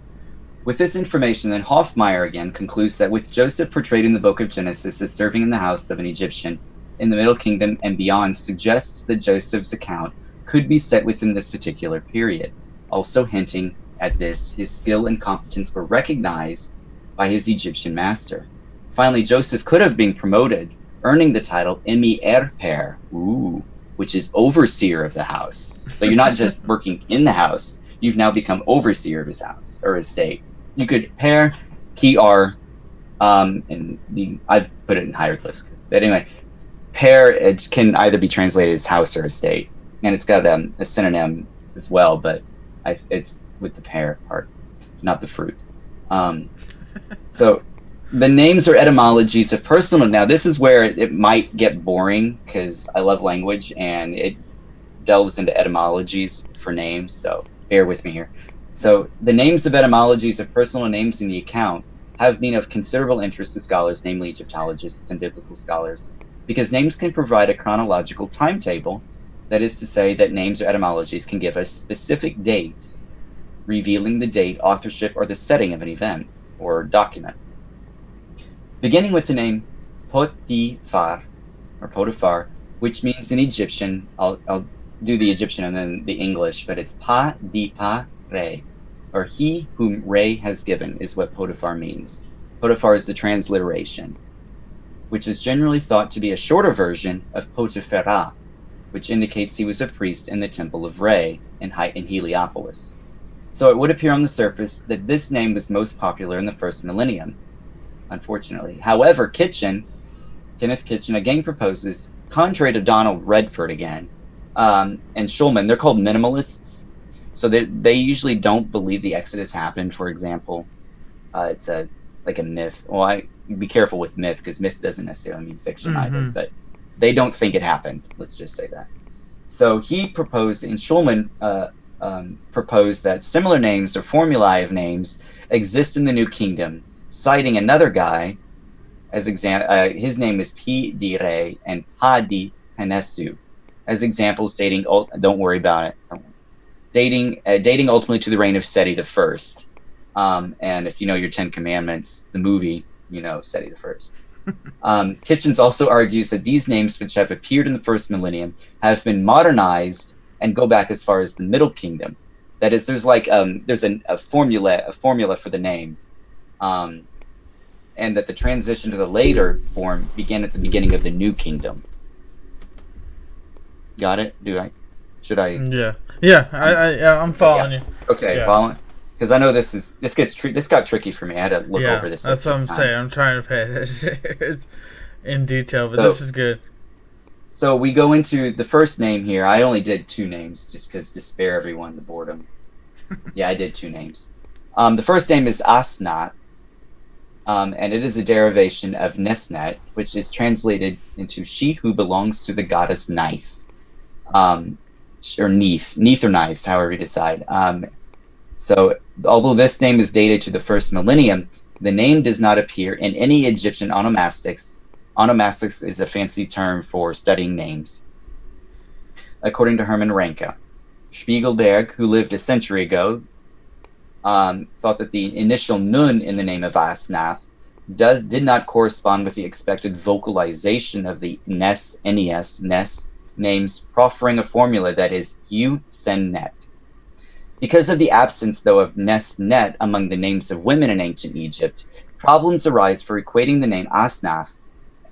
Speaker 1: with this information, then Hofmeier again concludes that with Joseph portrayed in the book of Genesis as serving in the house of an Egyptian in the Middle Kingdom and beyond suggests that Joseph's account could be set within this particular period, also hinting at this, his skill and competence were recognized by his Egyptian master. Finally, Joseph could have been promoted, earning the title Emi Erper, which is overseer of the house. So you're not just working in the house, you've now become overseer of his house or estate. You could pair Ki-R, I put it in hieroglyphs. But anyway, pair, it can either be translated as house or estate. And it's got a synonym as well, but it's with the pear part, not the fruit. So the names or etymologies of personal. Now, this is where it might get boring because I love language and it delves into etymologies for names. So bear with me here. So the names of etymologies of personal names in the account have been of considerable interest to scholars, namely Egyptologists and biblical scholars, because names can provide a chronological timetable. That is to say that names or etymologies can give us specific dates, revealing the date, authorship, or the setting of an event or document. Beginning with the name Potiphar, which means in Egyptian, I'll do the Egyptian and then the English, but it's Pa-di-pa-re, or he whom Re has given is what Potiphar means. Potiphar is the transliteration, which is generally thought to be a shorter version of Potipharah, which indicates he was a priest in the temple of Re in Heliopolis. So it would appear on the surface that this name was most popular in the first millennium, unfortunately. However, Kenneth Kitchen again proposes, contrary to Donald Redford again, and Schulman, they're called minimalists. So they usually don't believe the Exodus happened, for example. It's like a myth. Well, be careful with myth, because myth doesn't necessarily mean fiction either, but they don't think it happened. Let's just say that. So he proposed, and Schulman proposed that similar names or formulae of names exist in the New Kingdom, citing another guy as his name is P. di Re and Pa di Hanesu as examples dating. Don't worry about it. Dating ultimately to the reign of Seti the First. And if you know your Ten Commandments, the movie, you know Seti the First. Kitchens also argues that these names, which have appeared in the first millennium, have been modernized and go back as far as the Middle Kingdom. That is, there's like there's a formula for the name, and that the transition to the later form began at the beginning of the New Kingdom. Got it? Should I?
Speaker 2: Yeah. I'm following you.
Speaker 1: Okay,
Speaker 2: yeah.
Speaker 1: Following. Because I know this got tricky for me. I had to look over this.
Speaker 2: That's what I'm saying. I'm trying to pay attention in detail, but this is good.
Speaker 1: So we go into the first name here. I only did 2 names just because to spare everyone the boredom. Yeah, I did 2 names. The first name is Asnat, and it is a derivation of Nesnet, which is translated into she who belongs to the goddess Neith, or Neith or Neith, however you decide. So, although this name is dated to the first millennium, the name does not appear in any Egyptian onomastics. Onomastics is a fancy term for studying names. According to Hermann Ranke, Spiegelberg, who lived a century ago, thought that the initial nun in the name of Asnath did not correspond with the expected vocalization of the Nes names, proffering a formula that is U-Sen-Net. Because of the absence, though, of Nes-Net among the names of women in ancient Egypt, problems arise for equating the name Asnath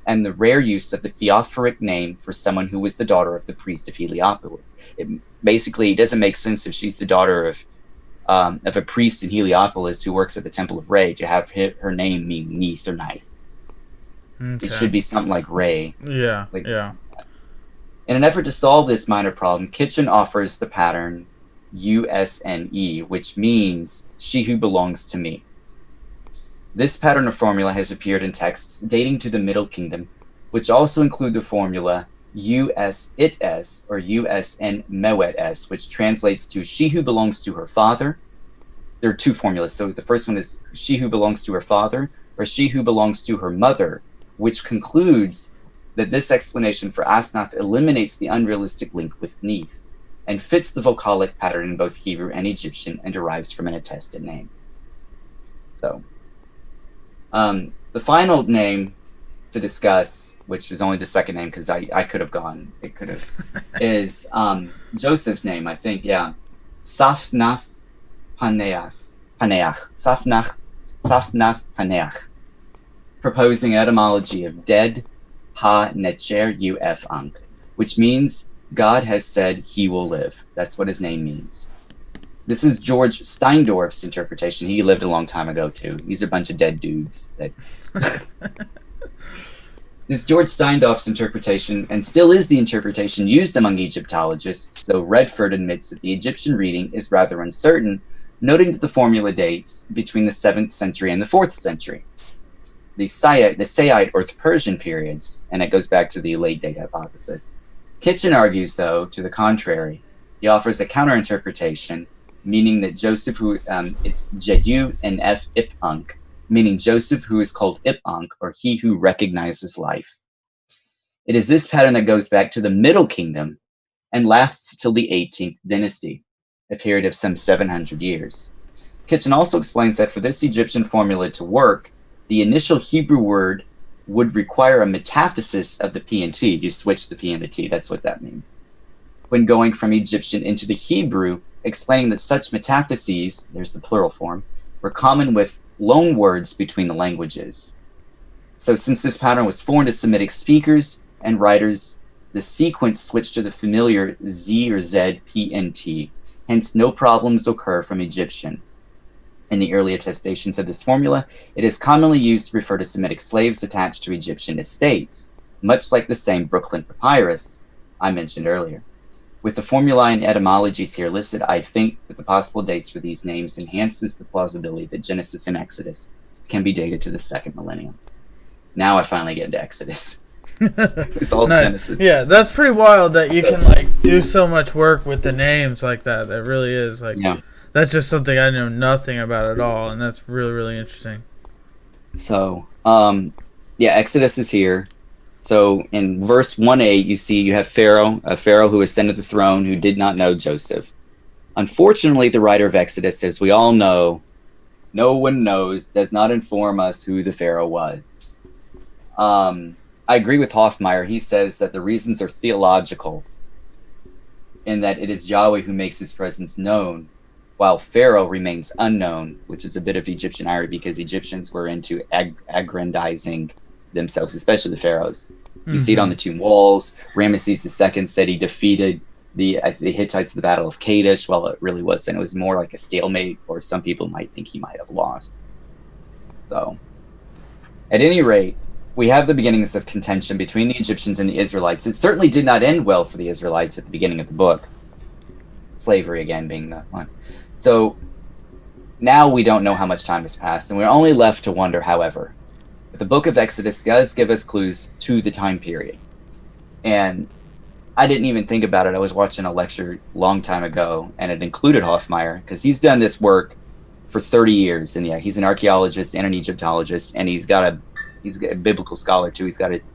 Speaker 1: and the rare use of the theophoric name for someone who was the daughter of the priest of Heliopolis. It basically doesn't make sense if she's the daughter of a priest in Heliopolis who works at the Temple of Re to have her name mean Neith or Neith. Okay. It should be something like Re.
Speaker 2: Yeah.
Speaker 1: In an effort to solve this minor problem, Kitchen offers the pattern USNE, which means she who belongs to me. This pattern or formula has appeared in texts dating to the Middle Kingdom, which also include the formula US-it-s or USN-mewet-s, which translates to she who belongs to her father. There are 2 formulas. So the first one is she who belongs to her father, or she who belongs to her mother, which concludes that this explanation for Asnath eliminates the unrealistic link with Neith and fits the vocalic pattern in both Hebrew and Egyptian and derives from an attested name. So, the final name to discuss, which is only the second name because I could have gone, it could have, is Joseph's name, I think, yeah. Safnath Paneach. Safnath Paneach. Proposing etymology of dead, ha necher uf ankh, which means God has said he will live. That's what his name means. This is George Steindorf's interpretation. He lived a long time ago, too. These are a bunch of dead dudes. This George Steindorf's interpretation, and still is the interpretation used among Egyptologists, though Redford admits that the Egyptian reading is rather uncertain, noting that the formula dates between the 7th century and the 4th century. The Sayyid or the Persian periods, and it goes back to the late date hypothesis. Kitchen argues, though, to the contrary. He offers a counterinterpretation, meaning that Joseph, it's Jedu and F Ip-Ankh, meaning Joseph who is called Ip-Ankh, or he who recognizes life. It is this pattern that goes back to the Middle Kingdom and lasts till the 18th dynasty, a period of some 700 years. Kitchen also explains that for this Egyptian formula to work, the initial Hebrew word would require a metathesis of the P and T. You switch the P and the T, that's what that means. When going from Egyptian into the Hebrew, explaining that such metatheses, there's the plural form, were common with loan words between the languages. So since this pattern was foreign to Semitic speakers and writers, the sequence switched to the familiar Z or Z, P, and T. Hence, no problems occur from Egyptian. In the early attestations of this formula, it is commonly used to refer to Semitic slaves attached to Egyptian estates, much like the same Brooklyn papyrus I mentioned earlier. With the formulae and etymologies here listed, I think that the possible dates for these names enhances the plausibility that Genesis and Exodus can be dated to the second millennium. Now I finally get into Exodus. It's all nice. Genesis.
Speaker 2: Yeah, that's pretty wild that you can like do so much work with the names like that. That really is like, yeah. That's just something I know nothing about at all, and that's really, really interesting.
Speaker 1: So, yeah, Exodus is here. So in verse 1:8, you have Pharaoh, a Pharaoh who ascended the throne, who did not know Joseph. Unfortunately, the writer of Exodus, as we all know, no one knows, does not inform us who the Pharaoh was. I agree with Hoffmeyer. He says that the reasons are theological, in that it is Yahweh who makes his presence known, while Pharaoh remains unknown, which is a bit of Egyptian irony because Egyptians were into aggrandizing themselves, especially the pharaohs. You see it on the tomb walls. Ramesses II said he defeated the Hittites at the Battle of Kadesh. Well, it really wasn't. It was more like a stalemate, or some people might think he might have lost. So, at any rate, we have the beginnings of contention between the Egyptians and the Israelites. It certainly did not end well for the Israelites at the beginning of the book. Slavery, again, being the one. So, now we don't know how much time has passed, and we're only left to wonder, however. The book of Exodus does give us clues to the time period. And I didn't even think about it. I was watching a lecture a long time ago, and it included Hoffmeyer, because he's done this work for 30 years. And yeah, he's an archaeologist and an Egyptologist, and he's a biblical scholar too. He got his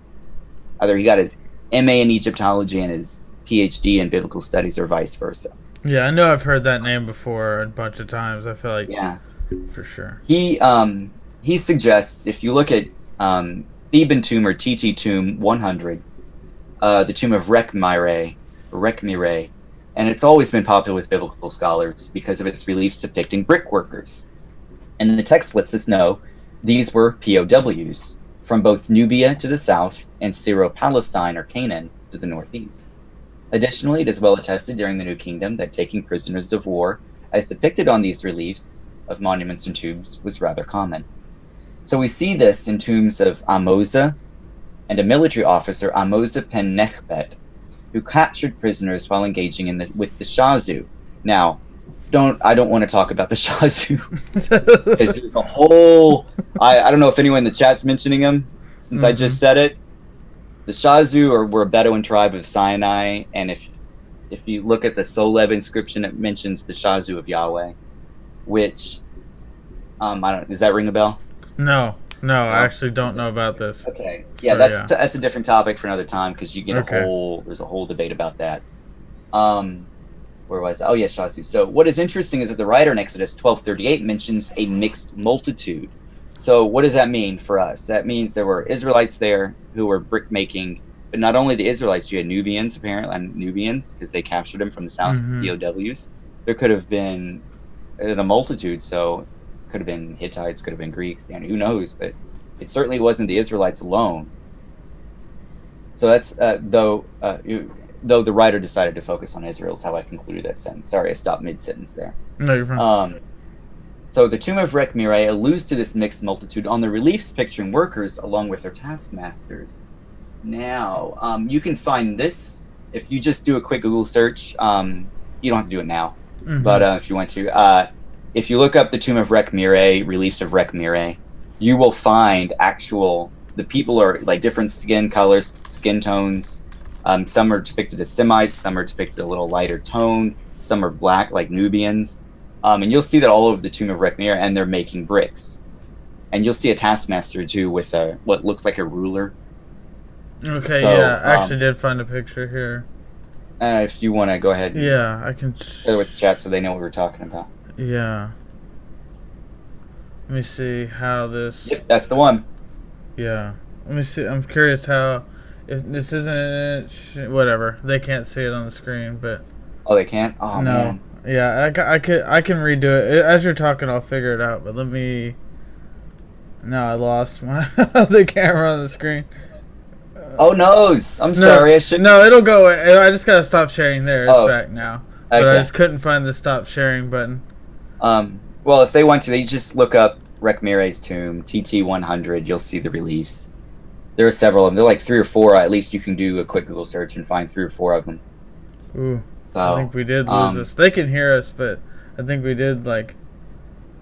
Speaker 1: MA in Egyptology and his PhD in biblical studies, or vice versa.
Speaker 2: Yeah, I know I've heard that name before a bunch of times. I feel like, yeah, for sure.
Speaker 1: He suggests, if you look at Theban tomb, or TT tomb 100, the tomb of Rekhmire, and it's always been popular with biblical scholars because of its reliefs depicting brick workers. And then the text lets us know these were POWs from both Nubia to the south and Syro-Palestine, or Canaan, to the northeast. Additionally, it is well attested during the New Kingdom that taking prisoners of war, as depicted on these reliefs of monuments and tombs, was rather common. So we see this in tombs of Amoza and a military officer, Amoza pen Nechbet, who captured prisoners while engaging with the Shazu. Now, I don't want to talk about the Shazu, because there's a whole, I don't know if anyone in the chat's mentioning them, since I just said it. The Shazu were a Bedouin tribe of Sinai, and if you look at the Soleb inscription, it mentions the Shazu of Yahweh, which, does that ring a bell?
Speaker 2: No, I actually don't know about this.
Speaker 1: Okay, yeah, so, that's a different topic for another time, because you get there's a whole debate about that. Where was I? Oh yeah, Shazu. So what is interesting is that the writer in Exodus 12:38 mentions a mixed multitude. So what does that mean for us? That means there were Israelites there who were brick making, but not only the Israelites, you had Nubians because they captured them from the south, POWs. There could have been a multitude, so could have been Hittites, could have been Greeks, who knows, but it certainly wasn't the Israelites alone. So that's though the writer decided to focus on Israel is how I concluded that sentence. Sorry, I stopped mid-sentence there.
Speaker 2: No, you're fine.
Speaker 1: So the tomb of Rekhmire alludes to this mixed multitude on the reliefs picturing workers along with their taskmasters. Now, you can find this if you just do a quick Google search. You don't have to do it now, but if you want to, if you look up the tomb of Rekhmire, reliefs of Rekhmire, you will find the people are like different skin colors, skin tones. Some are depicted as Semites, some are depicted a little lighter tone, some are black like Nubians. And you'll see that all over the tomb of Rekhmire, and they're making bricks. And you'll see a taskmaster too with what looks like a ruler.
Speaker 2: Okay, so, yeah, I actually did find a picture here.
Speaker 1: If you want to go ahead.
Speaker 2: Yeah, I can
Speaker 1: share with the chat so they know what we're talking about.
Speaker 2: Yeah. Let me see how this...
Speaker 1: Yep, that's the one.
Speaker 2: Yeah. Let me see. I'm curious how... If this isn't... Whatever. They can't see it on the screen, but...
Speaker 1: Oh, they can't? Oh, no. Man.
Speaker 2: Yeah, I can redo it. As you're talking, I'll figure it out, but let me... No, I lost my the camera on the screen.
Speaker 1: Oh, no. I'm sorry. I shouldn't...
Speaker 2: No, it'll go away. I just gotta stop sharing there. It's back now. but I
Speaker 1: Okay.
Speaker 2: just couldn't find the stop sharing button.
Speaker 1: Well, if they want to, they just look up Rekmire's tomb, TT100. You'll see the reliefs. There are several of them. There are like 3 or 4. At least you can do a quick Google search and find 3 or 4 of them.
Speaker 2: Ooh, I
Speaker 1: So,
Speaker 2: think we did lose this. They can hear us, but I think we did like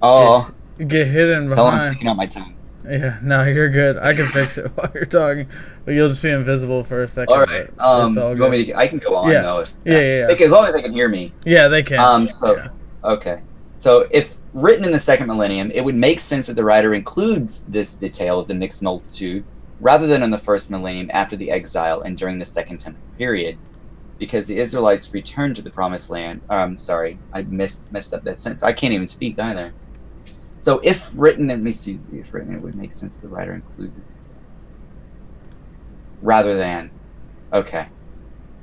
Speaker 1: oh,
Speaker 2: get hidden
Speaker 1: tell them I'm
Speaker 2: behind.
Speaker 1: sticking out my tongue.
Speaker 2: Yeah, no, you're good. I can fix it while you're talking, but you'll just be invisible for a second.
Speaker 1: All right.
Speaker 2: But it's all
Speaker 1: You want
Speaker 2: good.
Speaker 1: me to? I can go on
Speaker 2: Yeah,
Speaker 1: though. If
Speaker 2: yeah.
Speaker 1: as long as they can hear me.
Speaker 2: Yeah, they can.
Speaker 1: So,
Speaker 2: Yeah.
Speaker 1: okay. So, if written in the second millennium, it would make sense that the writer includes this detail of the mixed multitude rather than in the first millennium after the exile and during the Second Temple period, because the Israelites returned to the Promised Land. Sorry, I messed up that sentence. I can't even speak either. So, if written, let me see. If written, it would make sense that the writer include this detail rather than. Okay.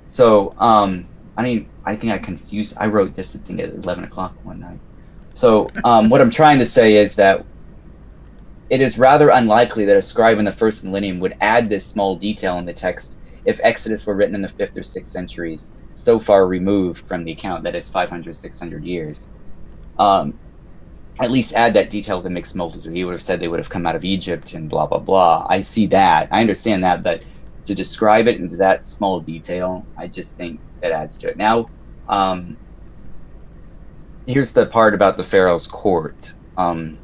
Speaker 1: So, I think I confused. I wrote this thing at 11 o'clock one night. So, what I'm trying to say is that it is rather unlikely that a scribe in the first millennium would add this small detail in the text if Exodus were written in the 5th or 6th centuries, so far removed from the account, that is 500, 600 years. At least add that detail of the mixed multitude. He would have said they would have come out of Egypt and blah, blah, blah. I see that. I understand that, but to describe it into that small detail, I just think that adds to it. Now, here's the part about the Pharaoh's court I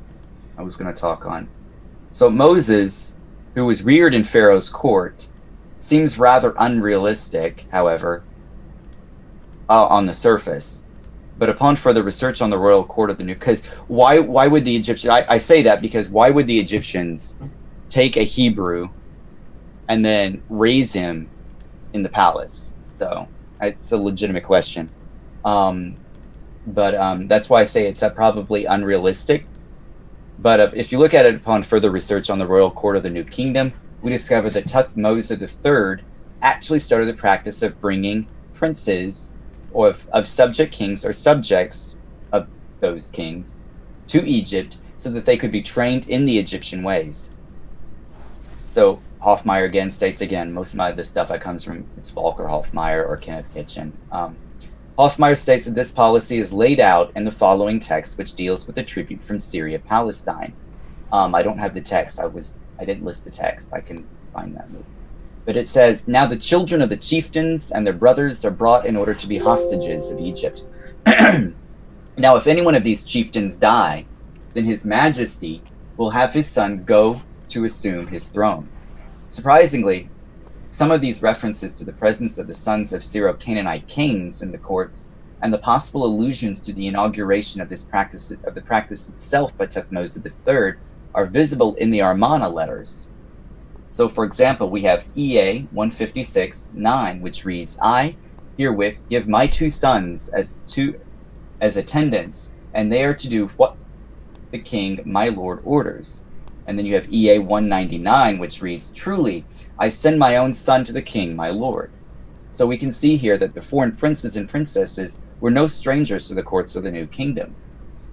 Speaker 1: was going to talk on. So Moses, who was reared in Pharaoh's court, seems rather unrealistic, however, on the surface. But upon further research on the royal court of the new, because why would the Egyptians? I say that because why would the Egyptians take a Hebrew and then raise him in the palace? So it's a legitimate question. But that's why I say it's probably unrealistic. But if you look at it upon further research on the royal court of the new kingdom, we discover that Thutmose III actually started the practice of bringing princes of subject kings or subjects of those kings to Egypt so that they could be trained in the Egyptian ways. So Hoffmeyer again states, most of this stuff comes from, it's Volker Hoffmeyer or Kenneth Kitchen. Hoffmeyer states that this policy is laid out in the following text, which deals with the tribute from Syria, Palestine. I don't have the text. I didn't list the text. I can find that. But it says, now the children of the chieftains and their brothers are brought in order to be hostages of Egypt. Now, if any one of these chieftains die, then his majesty will have his son go to assume his throne. Surprisingly, some of these references to the presence of the sons of Syro-Canaanite kings in the courts and the possible allusions to the inauguration of the practice itself by Thutmose III are visible in the Amarna letters. So, for example, we have EA 156:9, which reads, I herewith give my 2 sons as attendants, and they are to do what the king, my lord, orders. And then you have EA 199, which reads, truly, I send my own son to the king, my lord. So we can see here that the foreign princes and princesses were no strangers to the courts of the new kingdom.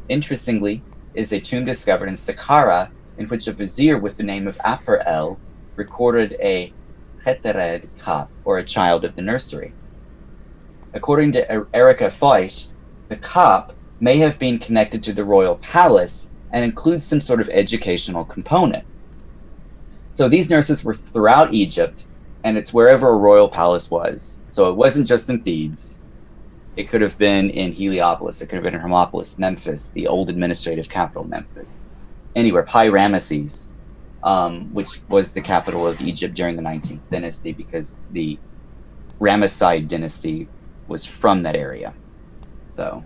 Speaker 1: Interestingly, is a tomb discovered in Saqqara in which a vizier with the name of Aper-El recorded a Hetered Kap, or a child of the nursery. According to Erika Feucht, the Kap may have been connected to the royal palace and includes some sort of educational component. So these nurses were throughout Egypt, and it's wherever a royal palace was. So it wasn't just in Thebes. It could have been in Heliopolis. It could have been in Hermopolis, Memphis, the old administrative capital, Memphis. Anywhere, Pi-Ramesses, which was the capital of Egypt during the 19th dynasty because the Ramesside dynasty was from that area. So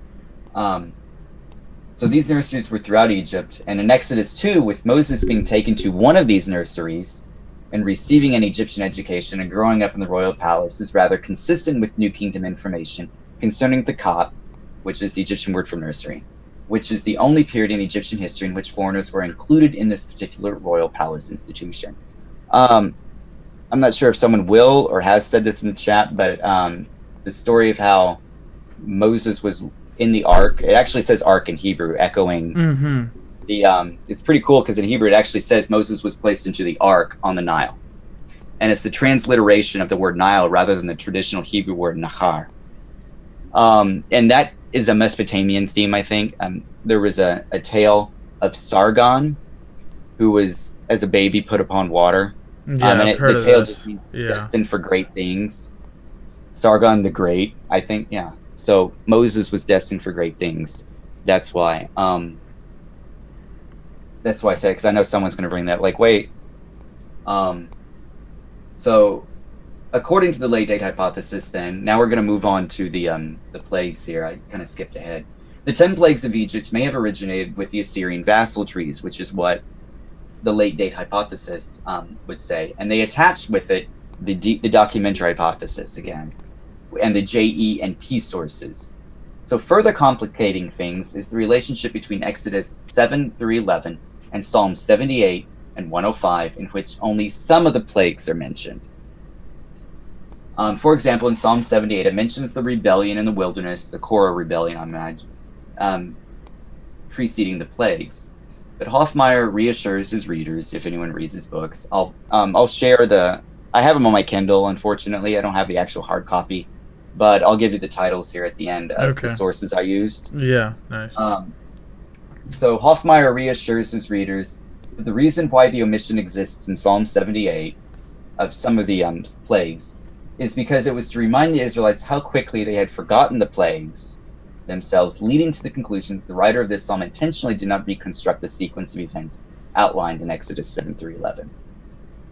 Speaker 1: these nurseries were throughout Egypt, and in Exodus 2, with Moses being taken to one of these nurseries and receiving an Egyptian education and growing up in the royal palace is rather consistent with New Kingdom information concerning the Kap, which is the Egyptian word for nursery, which is the only period in Egyptian history in which foreigners were included in this particular royal palace institution. I'm not sure if someone will or has said this in the chat, but the story of how Moses was in the ark, it actually says ark in Hebrew, echoing the it's pretty cool because in Hebrew it actually says Moses was placed into the ark on the Nile, and it's the transliteration of the word Nile rather than the traditional Hebrew word Nahar. And that is a Mesopotamian theme, I think. There was a tale of Sargon, who was, as a baby, put upon water.
Speaker 2: Yeah, I've
Speaker 1: The
Speaker 2: heard of
Speaker 1: tale just
Speaker 2: this.
Speaker 1: means
Speaker 2: Yeah.
Speaker 1: destined for great things. Sargon the Great, I think, yeah. So Moses was destined for great things. That's why. That's why I said, because I know someone's going to bring that. Like, wait. Um, so according to the late date hypothesis, then now we're going to move on to the plagues here. I kind of skipped ahead. The 10 plagues of Egypt may have originated with the Assyrian vassal trees, which is what the late date hypothesis would say, and they attached with it the documentary hypothesis again, and the JE and P sources. So further complicating things is the relationship between Exodus 7 through 11 and Psalm 78 and 105, in which only some of the plagues are mentioned. For example, in Psalm 78, it mentions the rebellion in the wilderness, the Korah rebellion, I imagine, preceding the plagues. But Hoffmeyer reassures his readers, if anyone reads his books. I'll share I have them on my Kindle, unfortunately. I don't have the actual hard copy, but I'll give you the titles here at the end of the sources I used.
Speaker 2: Yeah, nice.
Speaker 1: So Hoffmeyer reassures his readers that the reason why the omission exists in Psalm 78 of some of the plagues is because it was to remind the Israelites how quickly they had forgotten the plagues themselves, leading to the conclusion that the writer of this psalm intentionally did not reconstruct the sequence of events outlined in Exodus 7 through 11.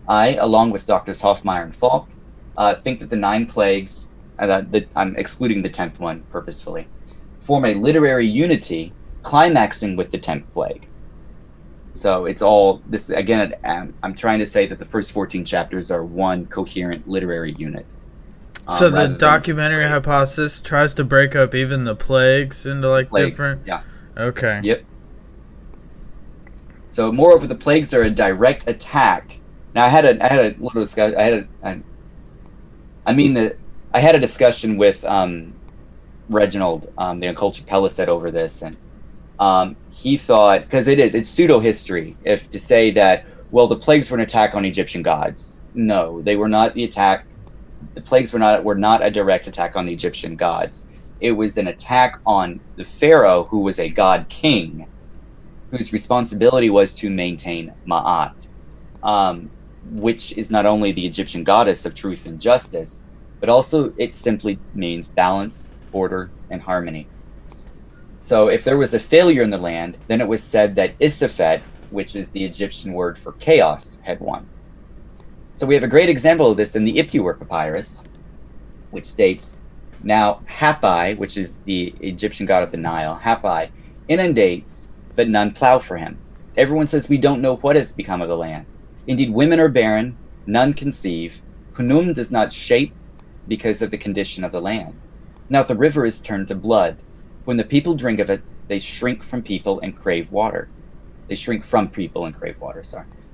Speaker 1: I, along with Doctors Hoffmeyer and Falk, think that the 9 plagues, I'm excluding the 10th one purposefully, form a literary unity climaxing with the 10th plague. So it's all this again. I'm trying to say that the first 14 chapters are one coherent literary unit.
Speaker 2: So the documentary hypothesis tries to break up even the plagues into like different.
Speaker 1: Yeah.
Speaker 2: Okay.
Speaker 1: Yep. So moreover, the plagues are a direct attack. Now I had a little discussion. I had a discussion with Reginald, the Uncultured Pellicet, over this, and he thought, because it's pseudo history if to say that, well, the plagues were an attack on Egyptian gods. No, they were not the attack. The plagues were not a direct attack on the Egyptian gods. It was an attack on the pharaoh, who was a god king, whose responsibility was to maintain Ma'at, which is not only the Egyptian goddess of truth and justice, but also it simply means balance, order, and harmony. So if there was a failure in the land, then it was said that Isafet, which is the Egyptian word for chaos, had won. So we have a great example of this in the Ipuwer papyrus, which states, now Hapi, which is the Egyptian god of the Nile, Hapi inundates, but none plow for him. Everyone says, we don't know what has become of the land. Indeed, women are barren, none conceive. Kunum does not shape because of the condition of the land. Now the river is turned to blood. When the people drink of it, they shrink from people and crave water.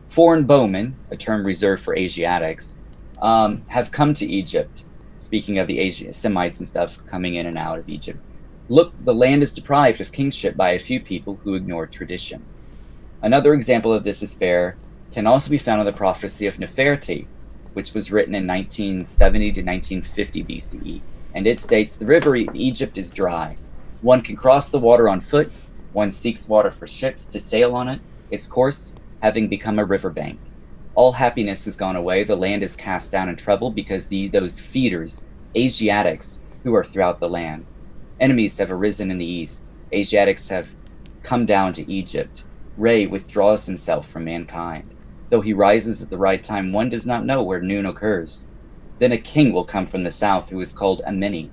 Speaker 1: Foreign bowmen, a term reserved for Asiatics, have come to Egypt. Speaking of the Semites and stuff coming in and out of Egypt. Look, the land is deprived of kingship by a few people who ignore tradition. Another example of this despair can also be found in the prophecy of Nefertiti, which was written in 1970 to 1950 BCE. And it states, the river in Egypt is dry. One can cross the water on foot. One seeks water for ships to sail on it, its course having become a riverbank. All happiness has gone away. The land is cast down in trouble because those feeders, Asiatics, who are throughout the land. Enemies have arisen in the east. Asiatics have come down to Egypt. Re withdraws himself from mankind. Though he rises at the right time, one does not know where noon occurs. Then a king will come from the south who is called Amini.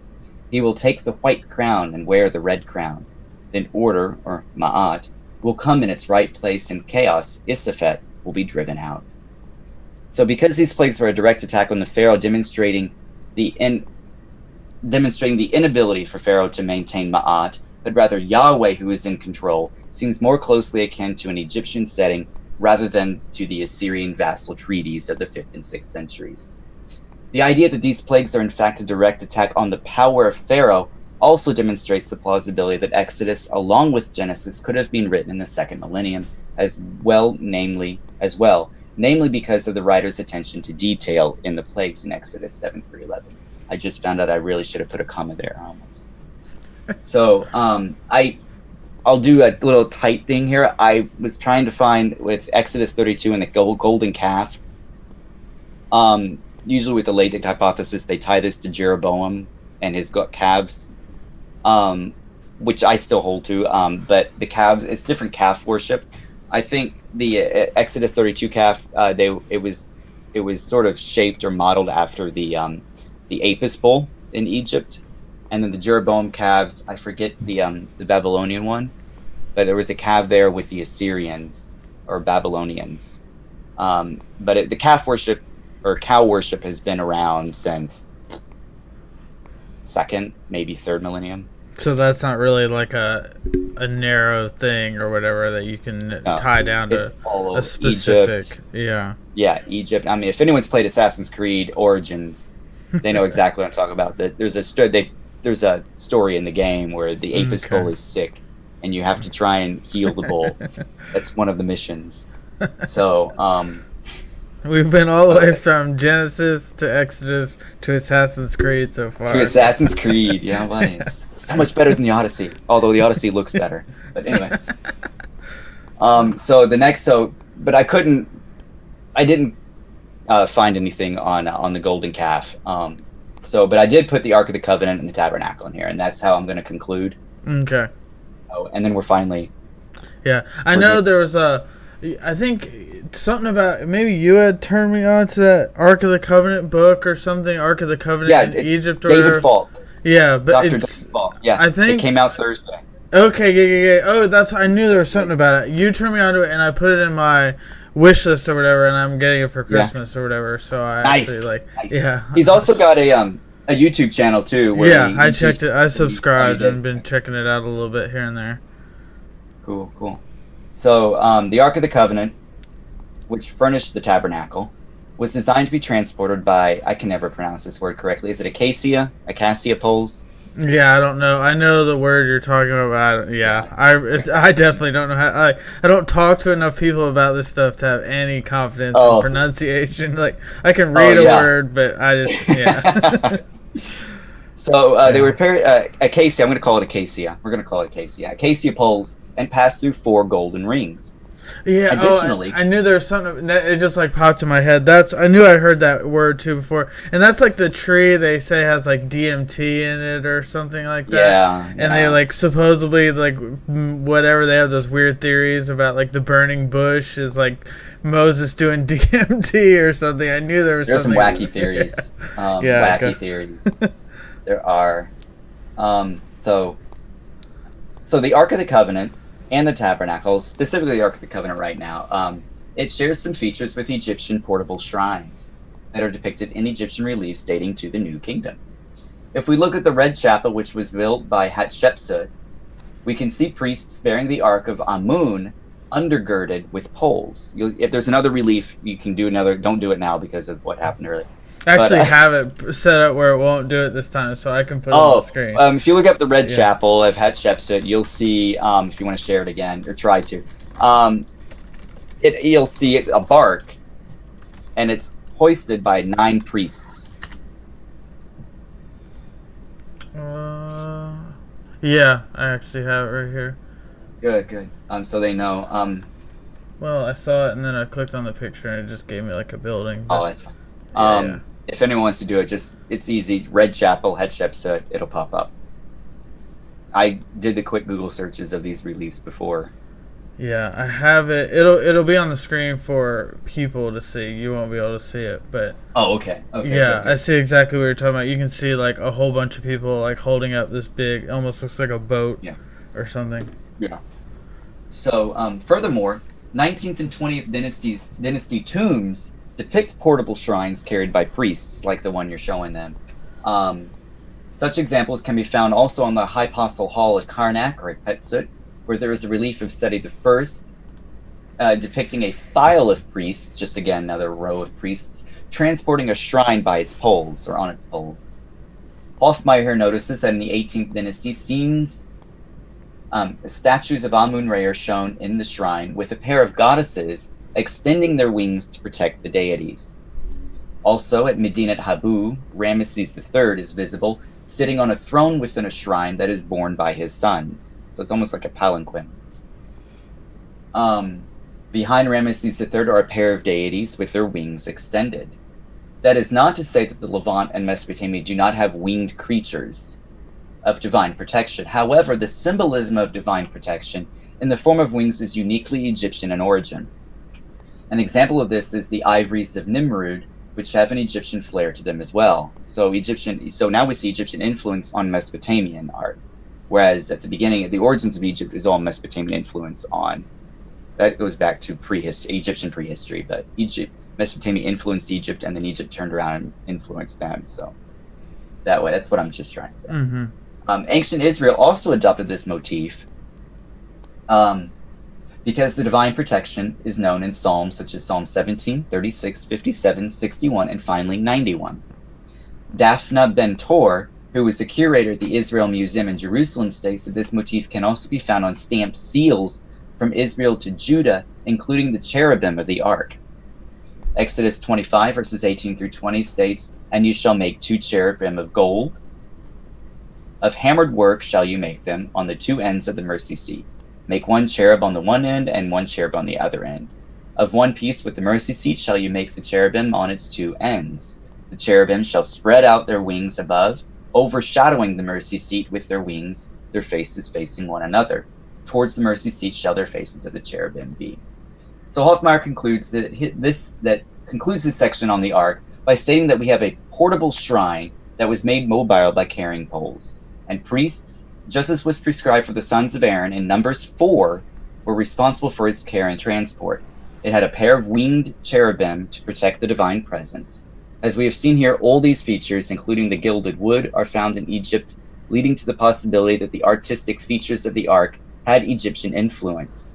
Speaker 1: He will take the white crown and wear the red crown. Then order, or Ma'at, will come in its right place, and chaos, Isafet, will be driven out. So because these plagues were a direct attack on the pharaoh, demonstrating the inability for pharaoh to maintain Ma'at, but rather Yahweh who is in control, seems more closely akin to an Egyptian setting rather than to the Assyrian vassal treaties of the 5th and 6th centuries. The idea that these plagues are in fact a direct attack on the power of Pharaoh also demonstrates the plausibility that Exodus, along with Genesis, could have been written in the 2nd millennium as well, namely because of the writer's attention to detail in the plagues in Exodus 7 through 11. I just found out I really should have put a comma there almost. So I'll do a little tight thing here. I was trying to find with Exodus 32 and the golden calf. Usually with the late hypothesis, they tie this to Jeroboam and his calves, which I still hold to. But the calves, it's different calf worship. I think the Exodus 32 calf, it was sort of shaped or modeled after the Apis bull in Egypt, and then the Jeroboam calves. I forget the Babylonian one, but there was a calf there with the Assyrians or Babylonians. But the calf worship or cow worship has been around since second, maybe third millennium.
Speaker 2: So that's not really like a narrow thing or whatever that you can tie down to a specific.
Speaker 1: Egypt.
Speaker 2: Yeah,
Speaker 1: Egypt. I mean, if anyone's played Assassin's Creed Origins, they know exactly what I'm talking about. There's a story in the game where the Apis bull is sick, and you have to try and heal the bull. That's one of the missions. So
Speaker 2: we've been all the way from Genesis to Exodus to Assassin's Creed so far.
Speaker 1: To Assassin's Creed, yeah, well, it's so much better than the Odyssey. Although the Odyssey looks better, but anyway. But I didn't find anything on the golden calf. But I did put the Ark of the Covenant and the Tabernacle in here, and that's how I'm going to conclude.
Speaker 2: Okay.
Speaker 1: Oh, and then we're finally.
Speaker 2: Yeah, I know there was I think something about maybe you had turned me on to that Ark of the Covenant book or something. Ark of the Covenant in Egypt or
Speaker 1: David
Speaker 2: whatever.
Speaker 1: Falk.
Speaker 2: Yeah, but
Speaker 1: Dr. David Falk. Yeah,
Speaker 2: I think
Speaker 1: it came out Thursday.
Speaker 2: Okay, yeah. Oh, I knew there was something about it. You turned me onto it, and I put it in my wish list or whatever, and I'm getting it for Christmas or whatever. So I actually
Speaker 1: nice.
Speaker 2: Yeah.
Speaker 1: He's also got a YouTube channel too. Where
Speaker 2: I checked it. I subscribed and been checking it out a little bit here and there.
Speaker 1: Cool. So the Ark of the Covenant, which furnished the tabernacle, was designed to be transported by, I can never pronounce this word correctly. Is it acacia poles?
Speaker 2: Yeah, I don't know. I know the word you're talking about. Yeah, I definitely don't know how. I don't talk to enough people about this stuff to have any confidence in pronunciation. Like I can read a word, but I just
Speaker 1: So they were acacia. I'm going to call it acacia. We're going to call it acacia. Acacia poles and passed through 4 golden rings.
Speaker 2: Yeah. Additionally, I knew there was something that it just like popped in my head. I knew I heard that word too before, and that's like the tree they say has like DMT in it or something like that.
Speaker 1: Yeah.
Speaker 2: And they like supposedly like whatever they have those weird theories about like the burning bush is like Moses doing DMT or something. I knew there was
Speaker 1: There's
Speaker 2: something.
Speaker 1: some wacky theories. Wacky theories. There are. So the Ark of the Covenant and the Tabernacle, specifically the Ark of the Covenant right now, it shares some features with Egyptian portable shrines that are depicted in Egyptian reliefs dating to the New Kingdom. If we look at the Red Chapel, which was built by Hatshepsut, we can see priests bearing the Ark of Amun undergirded with poles. If there's another relief, you can do another. Don't do it now because of what happened earlier.
Speaker 2: Actually, have it set up where it won't do it this time, so I can put it on the screen.
Speaker 1: If you look up the Red Chapel of Hatshepsut, you'll see, if you want to share it again, or try to, you'll see a bark, and it's hoisted by 9 priests.
Speaker 2: Yeah, I actually have it right here.
Speaker 1: Good. So they know.
Speaker 2: Well, I saw it, and then I clicked on the picture, and it just gave me like a building. But,
Speaker 1: that's fine. If anyone wants to do it, it's easy. Red Chapel, Hatshepsut, it'll pop up. I did the quick Google searches of these reliefs before.
Speaker 2: Yeah, I have it. It'll be on the screen for people to see. You won't be able to see it, but.
Speaker 1: Oh, okay.
Speaker 2: Yeah, I see exactly what you're talking about. You can see like a whole bunch of people like holding up this big, almost looks like a boat.
Speaker 1: Yeah.
Speaker 2: Or something.
Speaker 1: Yeah. So, furthermore, 19th and 20th dynasty tombs depict portable shrines carried by priests, like the one you're showing them. Such examples can be found also on the Hypostal Hall at Karnak or at Petsut, where there is a relief of Seti I, depicting a file of priests, just again another row of priests, transporting a shrine by its poles, or on its poles. Hoffmeyer here notices that in the 18th dynasty, statues of Amun-Re are shown in the shrine with a pair of goddesses extending their wings to protect the deities. Also, at Medinet Habu, Ramesses III is visible sitting on a throne within a shrine that is borne by his sons. So it's almost like a palanquin. Behind Ramesses III are a pair of deities with their wings extended. That is not to say that the Levant and Mesopotamia do not have winged creatures of divine protection. However, the symbolism of divine protection in the form of wings is uniquely Egyptian in origin. An example of this is the ivories of Nimrud, which have an Egyptian flair to them as well. So now we see Egyptian influence on Mesopotamian art, whereas at the beginning, the origins of Egypt is all Mesopotamian influence on. That goes back to Egyptian prehistory, but Mesopotamia influenced Egypt, and then Egypt turned around and influenced them. So that way, that's what I'm just trying to say.
Speaker 2: Mm-hmm.
Speaker 1: Ancient Israel also adopted this motif because the divine protection is known in psalms such as Psalm 17, 36, 57, 61, and finally 91. Daphna Ben-Tor, who was the curator at the Israel Museum in Jerusalem, states that this motif can also be found on stamped seals from Israel to Judah, including the cherubim of the ark. Exodus 25, verses 18 through 20 states, "And you shall make 2 cherubim of gold. Of hammered work shall you make them on the 2 ends of the mercy seat. Make 1 cherub on the one end and 1 cherub on the other end. Of one piece with the mercy seat shall you make the cherubim on its 2 ends. The cherubim shall spread out their wings above, overshadowing the mercy seat with their wings, their faces facing one another. Towards the mercy seat shall their faces of the cherubim be." So Hofmeier concludes concludes this section on the ark by stating that we have a portable shrine that was made mobile by carrying poles, and priests, just as was prescribed for the sons of Aaron in Numbers 4, were responsible for its care and transport. It had a pair of winged cherubim to protect the divine presence. As we have seen here, all these features, including the gilded wood, are found in Egypt, leading to the possibility that the artistic features of the ark had Egyptian influence.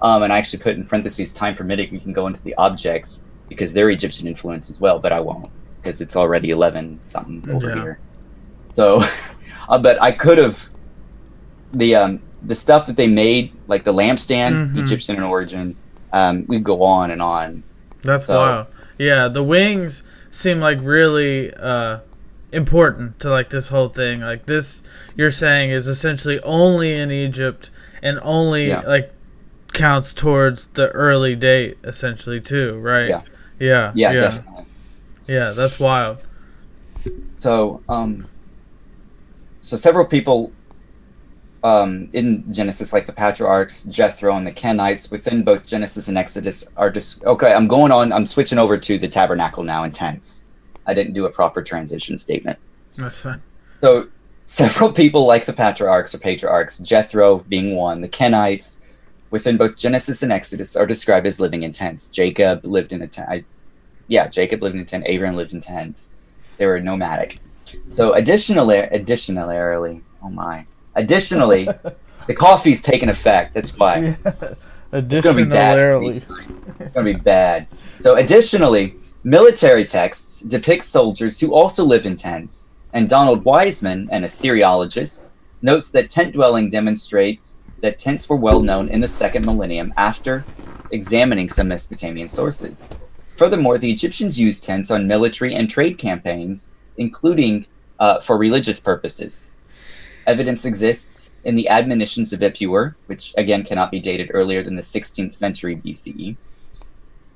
Speaker 1: And I actually put in parentheses, time permitting, we can go into the objects because they're Egyptian influence as well, but I won't because it's already 11 something over here. So, but I could have the stuff that they made, like the lampstand, Egyptian in origin. We go on and on.
Speaker 2: That's wild. Yeah, the wings seem like really important to like this whole thing. Like this, you're saying is essentially only in Egypt and only like counts towards the early date essentially too, right? Yeah,
Speaker 1: definitely.
Speaker 2: Yeah, that's wild.
Speaker 1: So so several people in Genesis, like the patriarchs Jethro and the Kenites, within both Genesis and Exodus are okay, I'm switching over to the tabernacle now in tense. I didn't do a proper transition statement.
Speaker 2: That's fine.
Speaker 1: So several people like the patriarchs, Jethro being one, the Kenites, within both Genesis and Exodus are described as living in tents. Jacob lived in a tent. Jacob lived in a tent. Abraham lived in tents. They were nomadic. So additionally, the coffee's taken effect. That's why.
Speaker 2: Yeah.
Speaker 1: It's going to be bad. It's going to be bad. So additionally, military texts depict soldiers who also live in tents. And Donald Wiseman, an Assyriologist, notes that tent dwelling demonstrates that tents were well known in the 2nd millennium after examining some Mesopotamian sources. Furthermore, the Egyptians used tents on military and trade campaigns, including for religious purposes. Evidence exists in the admonitions of Ipuwer, which again cannot be dated earlier than the 16th century BCE.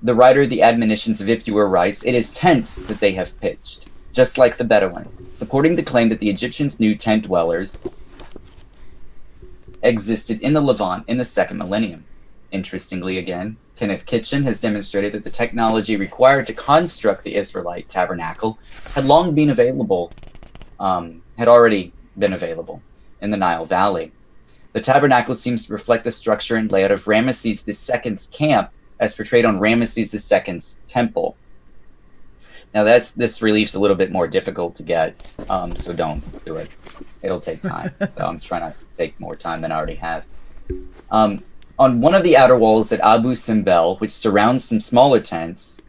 Speaker 1: The writer of the admonitions of Ipuwer writes, "It is tents that they have pitched, just like the Bedouin," supporting the claim that the Egyptians knew tent dwellers existed in the Levant in the 2nd millennium. Interestingly, again, Kenneth Kitchen has demonstrated that the technology required to construct the Israelite tabernacle had already been available in the Nile Valley. The tabernacle seems to reflect the structure and layout of Ramesses II's camp as portrayed on Ramesses II's temple. Now this relief's a little bit more difficult to get, so don't do it. It'll take time. So I'm trying not to take more time than I already have. On one of the outer walls at Abu Simbel, which surrounds some smaller tents,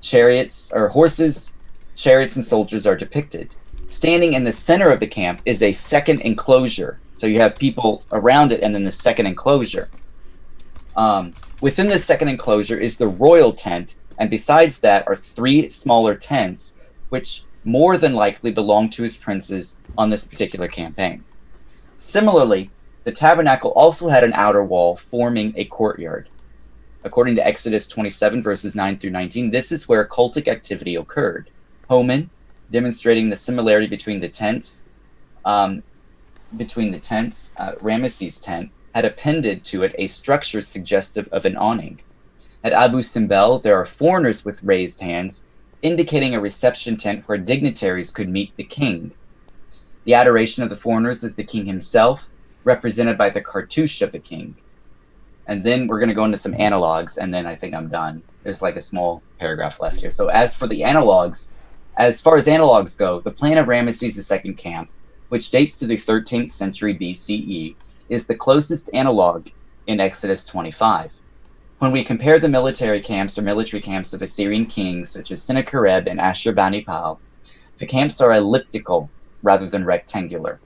Speaker 1: horses, chariots, and soldiers are depicted. Standing in the center of the camp is a second enclosure. So you have people around it and then the second enclosure. Within the second enclosure is the royal tent, and besides that are 3 smaller tents, which more than likely belonged to his princes on this particular campaign. Similarly, the tabernacle also had an outer wall forming a courtyard. According to Exodus 27, verses 9 through 19, this is where cultic activity occurred. Homan, demonstrating the similarity between the tents, Ramesses' tent, had appended to it a structure suggestive of an awning. At Abu Simbel, there are foreigners with raised hands, indicating a reception tent where dignitaries could meet the king. The adoration of the foreigners is the king himself, represented by the cartouche of the king. And then we're going to go into some analogs, and then I think I'm done. There's like a small paragraph left here. So as for the analogs, as far as analogs go, the plan of Ramesses' II camp, which dates to the 13th century BCE, is the closest analog in Exodus 25. When we compare the military camps of Assyrian kings such as Sennacherib and Ashurbanipal, the camps are elliptical rather than rectangular.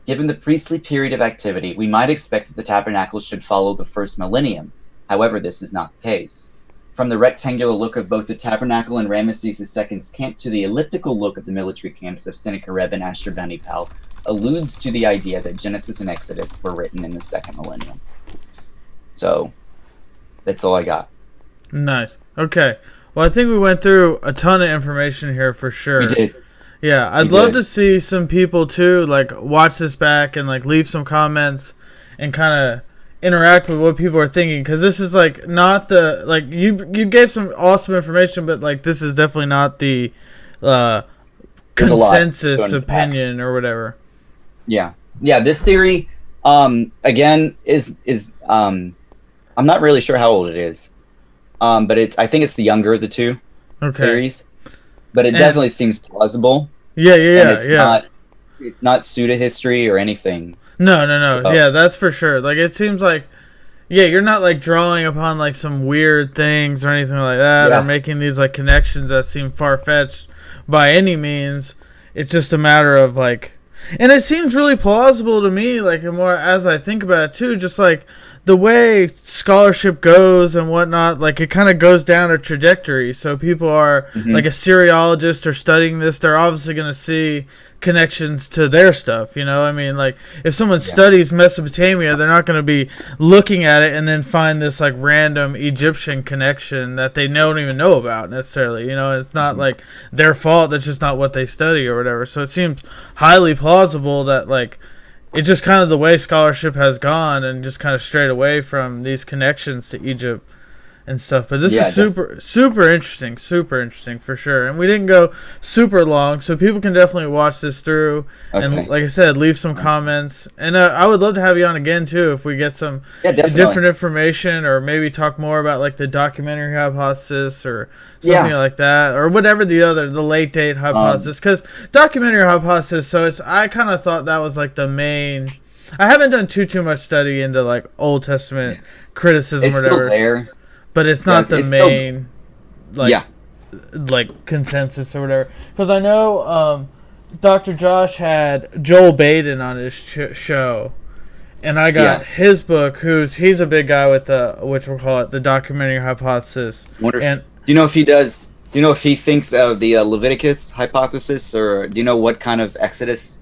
Speaker 1: Given the priestly period of activity, we might expect that the tabernacle should follow the first millennium. However, this is not the case. From the rectangular look of both the tabernacle and Ramesses II's camp to the elliptical look of the military camps of Sennacherib and Ashurbanipal alludes to the idea that Genesis and Exodus were written in the second millennium. So, that's all I got.
Speaker 2: Nice. Okay. Well, I think we went through a ton of information here for sure.
Speaker 1: We did.
Speaker 2: Yeah, I'd love to see some people too, like, watch this back and like leave some comments and kind of interact with what people are thinking, because this is like not the, like, you gave some awesome information, but like this is definitely not the consensus opinion or whatever. Yeah,
Speaker 1: this theory again is I'm not really sure how old it is, but I think it's the younger of the two theories, but it definitely seems plausible.
Speaker 2: Yeah.
Speaker 1: It's not pseudo history or anything.
Speaker 2: No. So. Yeah, that's for sure. Like, it seems like, you're not like drawing upon like some weird things or anything like that, or making these like connections that seem far-fetched by any means. It's just a matter of like, and it seems really plausible to me, like, more as I think about it too, just like the way scholarship goes and whatnot, like, it kind of goes down a trajectory. So people are like Assyriologists are studying this, they're obviously going to see connections to their stuff, you know? I mean, like, if someone studies Mesopotamia, they're not going to be looking at it and then find this like random Egyptian connection that they don't even know about necessarily, you know? It's not like their fault, that's just not what they study or whatever. So it seems highly plausible that, like, it's just kind of the way scholarship has gone and just kind of strayed away from these connections to Egypt and stuff. But this is super interesting for sure. And we didn't go super long, so people can definitely watch this through. Okay. And like I said, leave some comments. And I would love to have you on again too if we get some different information, or maybe talk more about like the documentary hypothesis or something like that, or whatever the late date hypothesis. Because documentary hypothesis, so I kind of thought that was like the main. I haven't done too much study into like Old Testament criticism or whatever.
Speaker 1: Still there.
Speaker 2: But it's not the main, like consensus or whatever. Because I know Dr. Josh had Joel Baden on his show, and I got his book. He's a big guy with which we'll call it the documentary hypothesis. And
Speaker 1: do you know if he does? Do you know if he thinks of the Leviticus hypothesis, or do you know what kind of Exodus?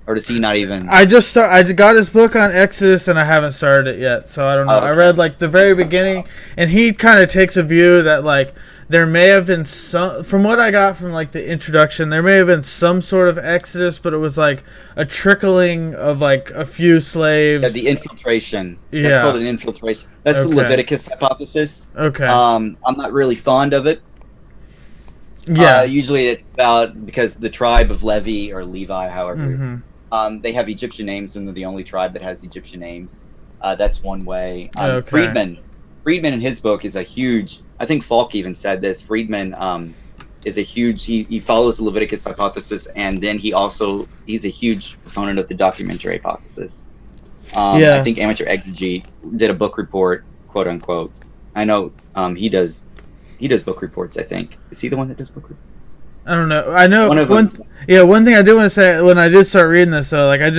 Speaker 1: Or does he not even? I
Speaker 2: got his book on Exodus, and I haven't started it yet, so I don't know. I read like the very beginning, and he kind of takes a view that like there may have been some, from what I got from like the introduction, there may have been some sort of Exodus, but it was like a trickling of like a few slaves.
Speaker 1: Yeah, the infiltration. That's called an infiltration. That's the Leviticus hypothesis. Okay. I'm not really fond of it. Yeah. Usually it's about because the tribe of Levi or Levi, however. They have Egyptian names, and they're the only tribe that has Egyptian names. That's one way. Friedman in his book is a huge. I think Falk even said this. Friedman is a huge. He follows the Leviticus hypothesis, and then he's a huge proponent of the documentary hypothesis. I think Amateur Exegete did a book report, quote unquote. I know he does book reports. I think is he the one that does book reports?
Speaker 2: I don't know. I know
Speaker 1: One of them.
Speaker 2: one thing I did want to say when I did start reading this, though, like I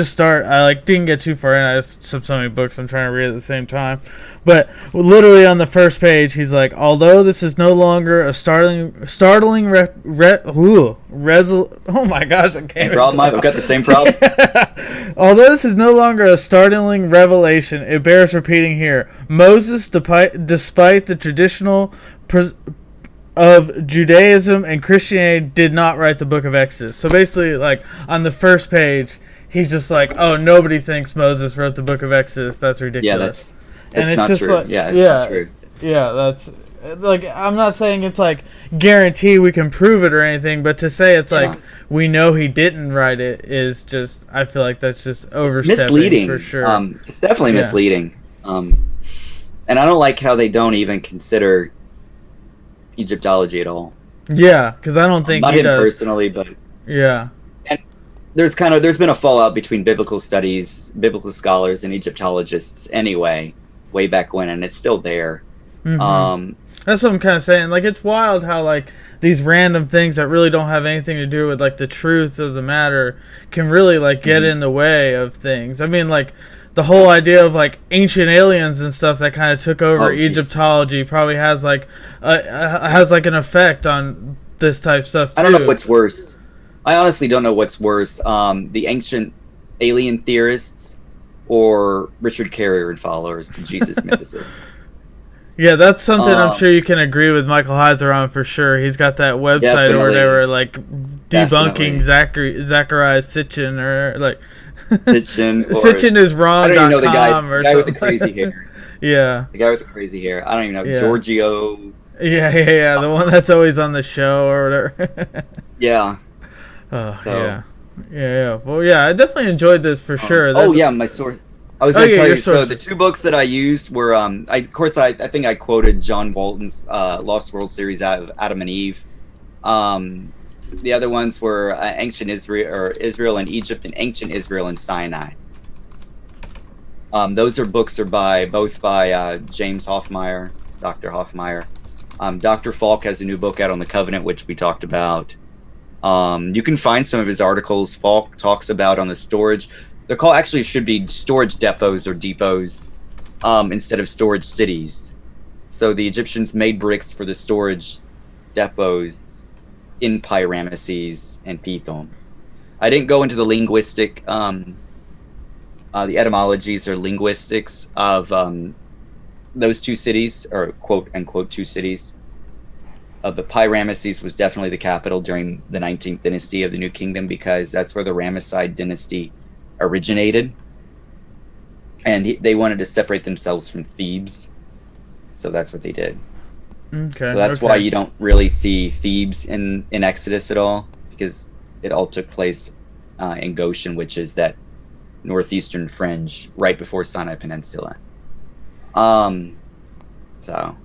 Speaker 2: like didn't get too far in. I just have so many books I'm trying to read at the same time. But literally on the first page, he's like, although this is no longer a oh my gosh, I can't.
Speaker 1: Same problem. I've got the same problem.
Speaker 2: Although this is no longer a startling revelation, it bears repeating here. Moses, despite the traditional of Judaism and Christianity, did not write the book of Exodus. So basically, like, on the first page, he's just like, oh, nobody thinks Moses wrote the book of Exodus. That's ridiculous.
Speaker 1: Yeah, that's not
Speaker 2: just
Speaker 1: true.
Speaker 2: Like,
Speaker 1: it's not true.
Speaker 2: Yeah, that's, like, I'm not saying it's, like, guarantee we can prove it or anything, but to say it's like, we know he didn't write it is just, I feel like that's just overstepping.
Speaker 1: It's misleading.
Speaker 2: For sure.
Speaker 1: It's definitely misleading. And I don't like how they don't even consider Egyptology at all.
Speaker 2: Yeah, because I don't think
Speaker 1: not
Speaker 2: he
Speaker 1: him
Speaker 2: does.
Speaker 1: Personally, but
Speaker 2: yeah,
Speaker 1: and there's been a fallout between biblical scholars, and Egyptologists anyway, way back when, and it's still there.
Speaker 2: Mm-hmm. That's what I'm kind of saying. Like, it's wild how like these random things that really don't have anything to do with like the truth of the matter can really like get in the way of things. I mean, like, the whole idea of like ancient aliens and stuff that kind of took over Egyptology probably has like an effect on this type of stuff too.
Speaker 1: I don't know what's worse. I honestly don't know what's worse. The ancient alien theorists or Richard Carrier and followers, the Jesus mythicists.
Speaker 2: Yeah, that's something I'm sure you can agree with Michael Heiser on for sure. He's got that website where they were like debunking Zachariah Sitchin or like Sitchin is wrong.
Speaker 1: I don't even know the guy with the crazy hair.
Speaker 2: Yeah.
Speaker 1: The guy with the crazy hair. I don't even know. Giorgio.
Speaker 2: Yeah. The one that's always on the show or whatever.
Speaker 1: Yeah.
Speaker 2: Yeah. Well, yeah, I definitely enjoyed this for sure.
Speaker 1: My source. I was going to tell you. So the two books that I used were, I think I quoted John Bolton's Lost World series out of Adam and Eve. The other ones were Ancient Israel and Egypt, and Ancient Israel and Sinai. Those books are both by James Hoffmeyer, Dr. Hoffmeyer. Dr. Falk has a new book out on the Covenant, which we talked about. You can find some of his articles. Falk talks about on the storage. The call actually should be storage depots or depots instead of storage cities. So the Egyptians made bricks for the storage depots in Pi-Ramesses and Pithom. I didn't go into the linguistic, the etymologies or linguistics of those two cities, or quote unquote two cities. But Pi-Ramesses was definitely the capital during the 19th dynasty of the New Kingdom, because that's where the Ramesside dynasty originated. And they wanted to separate themselves from Thebes. So that's what they did.
Speaker 2: Okay.
Speaker 1: So that's why you don't really see Thebes in Exodus at all, because it all took place in Goshen, which is that northeastern fringe right before Sinai Peninsula. So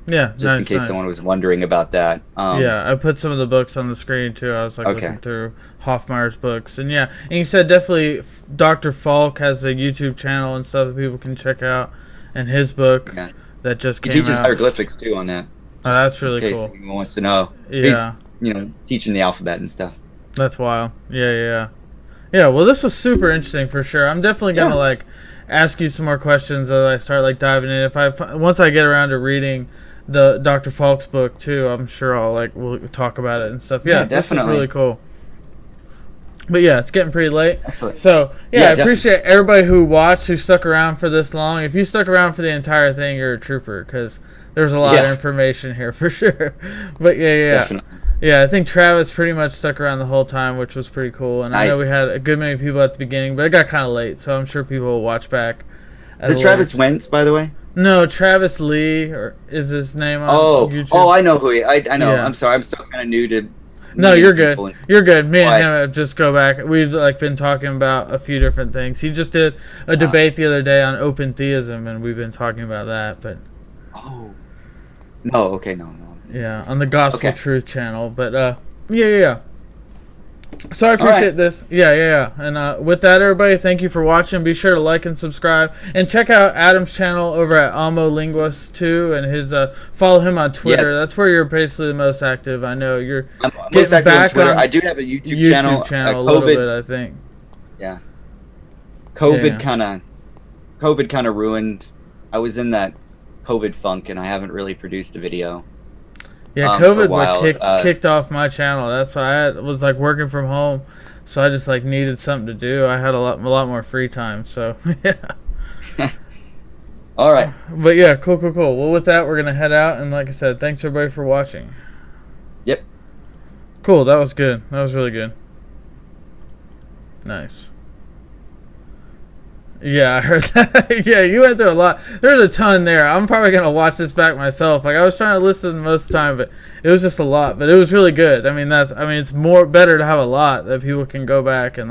Speaker 2: yeah,
Speaker 1: just in case someone was wondering about that.
Speaker 2: Yeah, I put some of the books on the screen too. I was like looking through Hoffmeyer's books, and yeah, and you said definitely Dr. Falk has a YouTube channel and stuff that people can check out, and his book that just came out.
Speaker 1: He teaches hieroglyphics too on that.
Speaker 2: Oh, that's really
Speaker 1: cool. In case anyone wants to know.
Speaker 2: Yeah.
Speaker 1: He's, teaching the alphabet and stuff.
Speaker 2: That's wild. Yeah. Well, this was super interesting for sure. I'm definitely gonna like ask you some more questions as I start like diving in. Once I get around to reading the Dr. Falk's book too, I'm sure we'll talk about it and stuff. Yeah, definitely. This is really cool. But yeah, it's getting pretty late. Excellent. So I appreciate everybody who watched, who stuck around for this long. If you stuck around for the entire thing, you're a trooper, because there's a lot of information here for sure. But definitely. Yeah, I think Travis pretty much stuck around the whole time, which was pretty cool. And I know we had a good many people at the beginning, but it got kind of late, so I'm sure people will watch back.
Speaker 1: Is it Travis Wentz, by the way?
Speaker 2: No, Travis Lee, or is his name on YouTube?
Speaker 1: Oh, I know who he. I know. Yeah. I'm sorry, I'm still kind of new to.
Speaker 2: No, you're good. You're good. Me and him have just go back. We've been talking about a few different things. He just did a debate the other day on open theism, and we've been talking about that. But
Speaker 1: no. Yeah,
Speaker 2: on the Gospel Truth channel. But yeah. So I
Speaker 1: All right.
Speaker 2: appreciate this. Yeah. And with that, everybody, thank you for watching. Be sure to like and subscribe, and check out Adam's channel over at Amo Linguist too, and his follow him on Twitter.
Speaker 1: Yes.
Speaker 2: That's where you're basically the most active. I know you're
Speaker 1: I'm
Speaker 2: getting
Speaker 1: most active
Speaker 2: back
Speaker 1: on Twitter.
Speaker 2: on
Speaker 1: I do have a YouTube channel.
Speaker 2: a little bit, I think.
Speaker 1: Yeah. COVID kind of ruined. I was in that COVID funk, and I haven't really produced a video.
Speaker 2: Yeah, COVID kicked off my channel. That's why I was like working from home, so I just like needed something to do. I had a lot more free time, so yeah.
Speaker 1: All right.
Speaker 2: But yeah, cool. Well, with that, we're gonna head out, and like I said, thanks everybody for watching.
Speaker 1: Yep.
Speaker 2: Cool. That was good. That was really good. Nice. Yeah, I heard that. Yeah, you went through a lot. There's a ton there. I'm probably going to watch this back myself. Like, I was trying to listen most of the time, but it was just a lot. But it was really good. I mean, it's better to have a lot that people can go back and, like,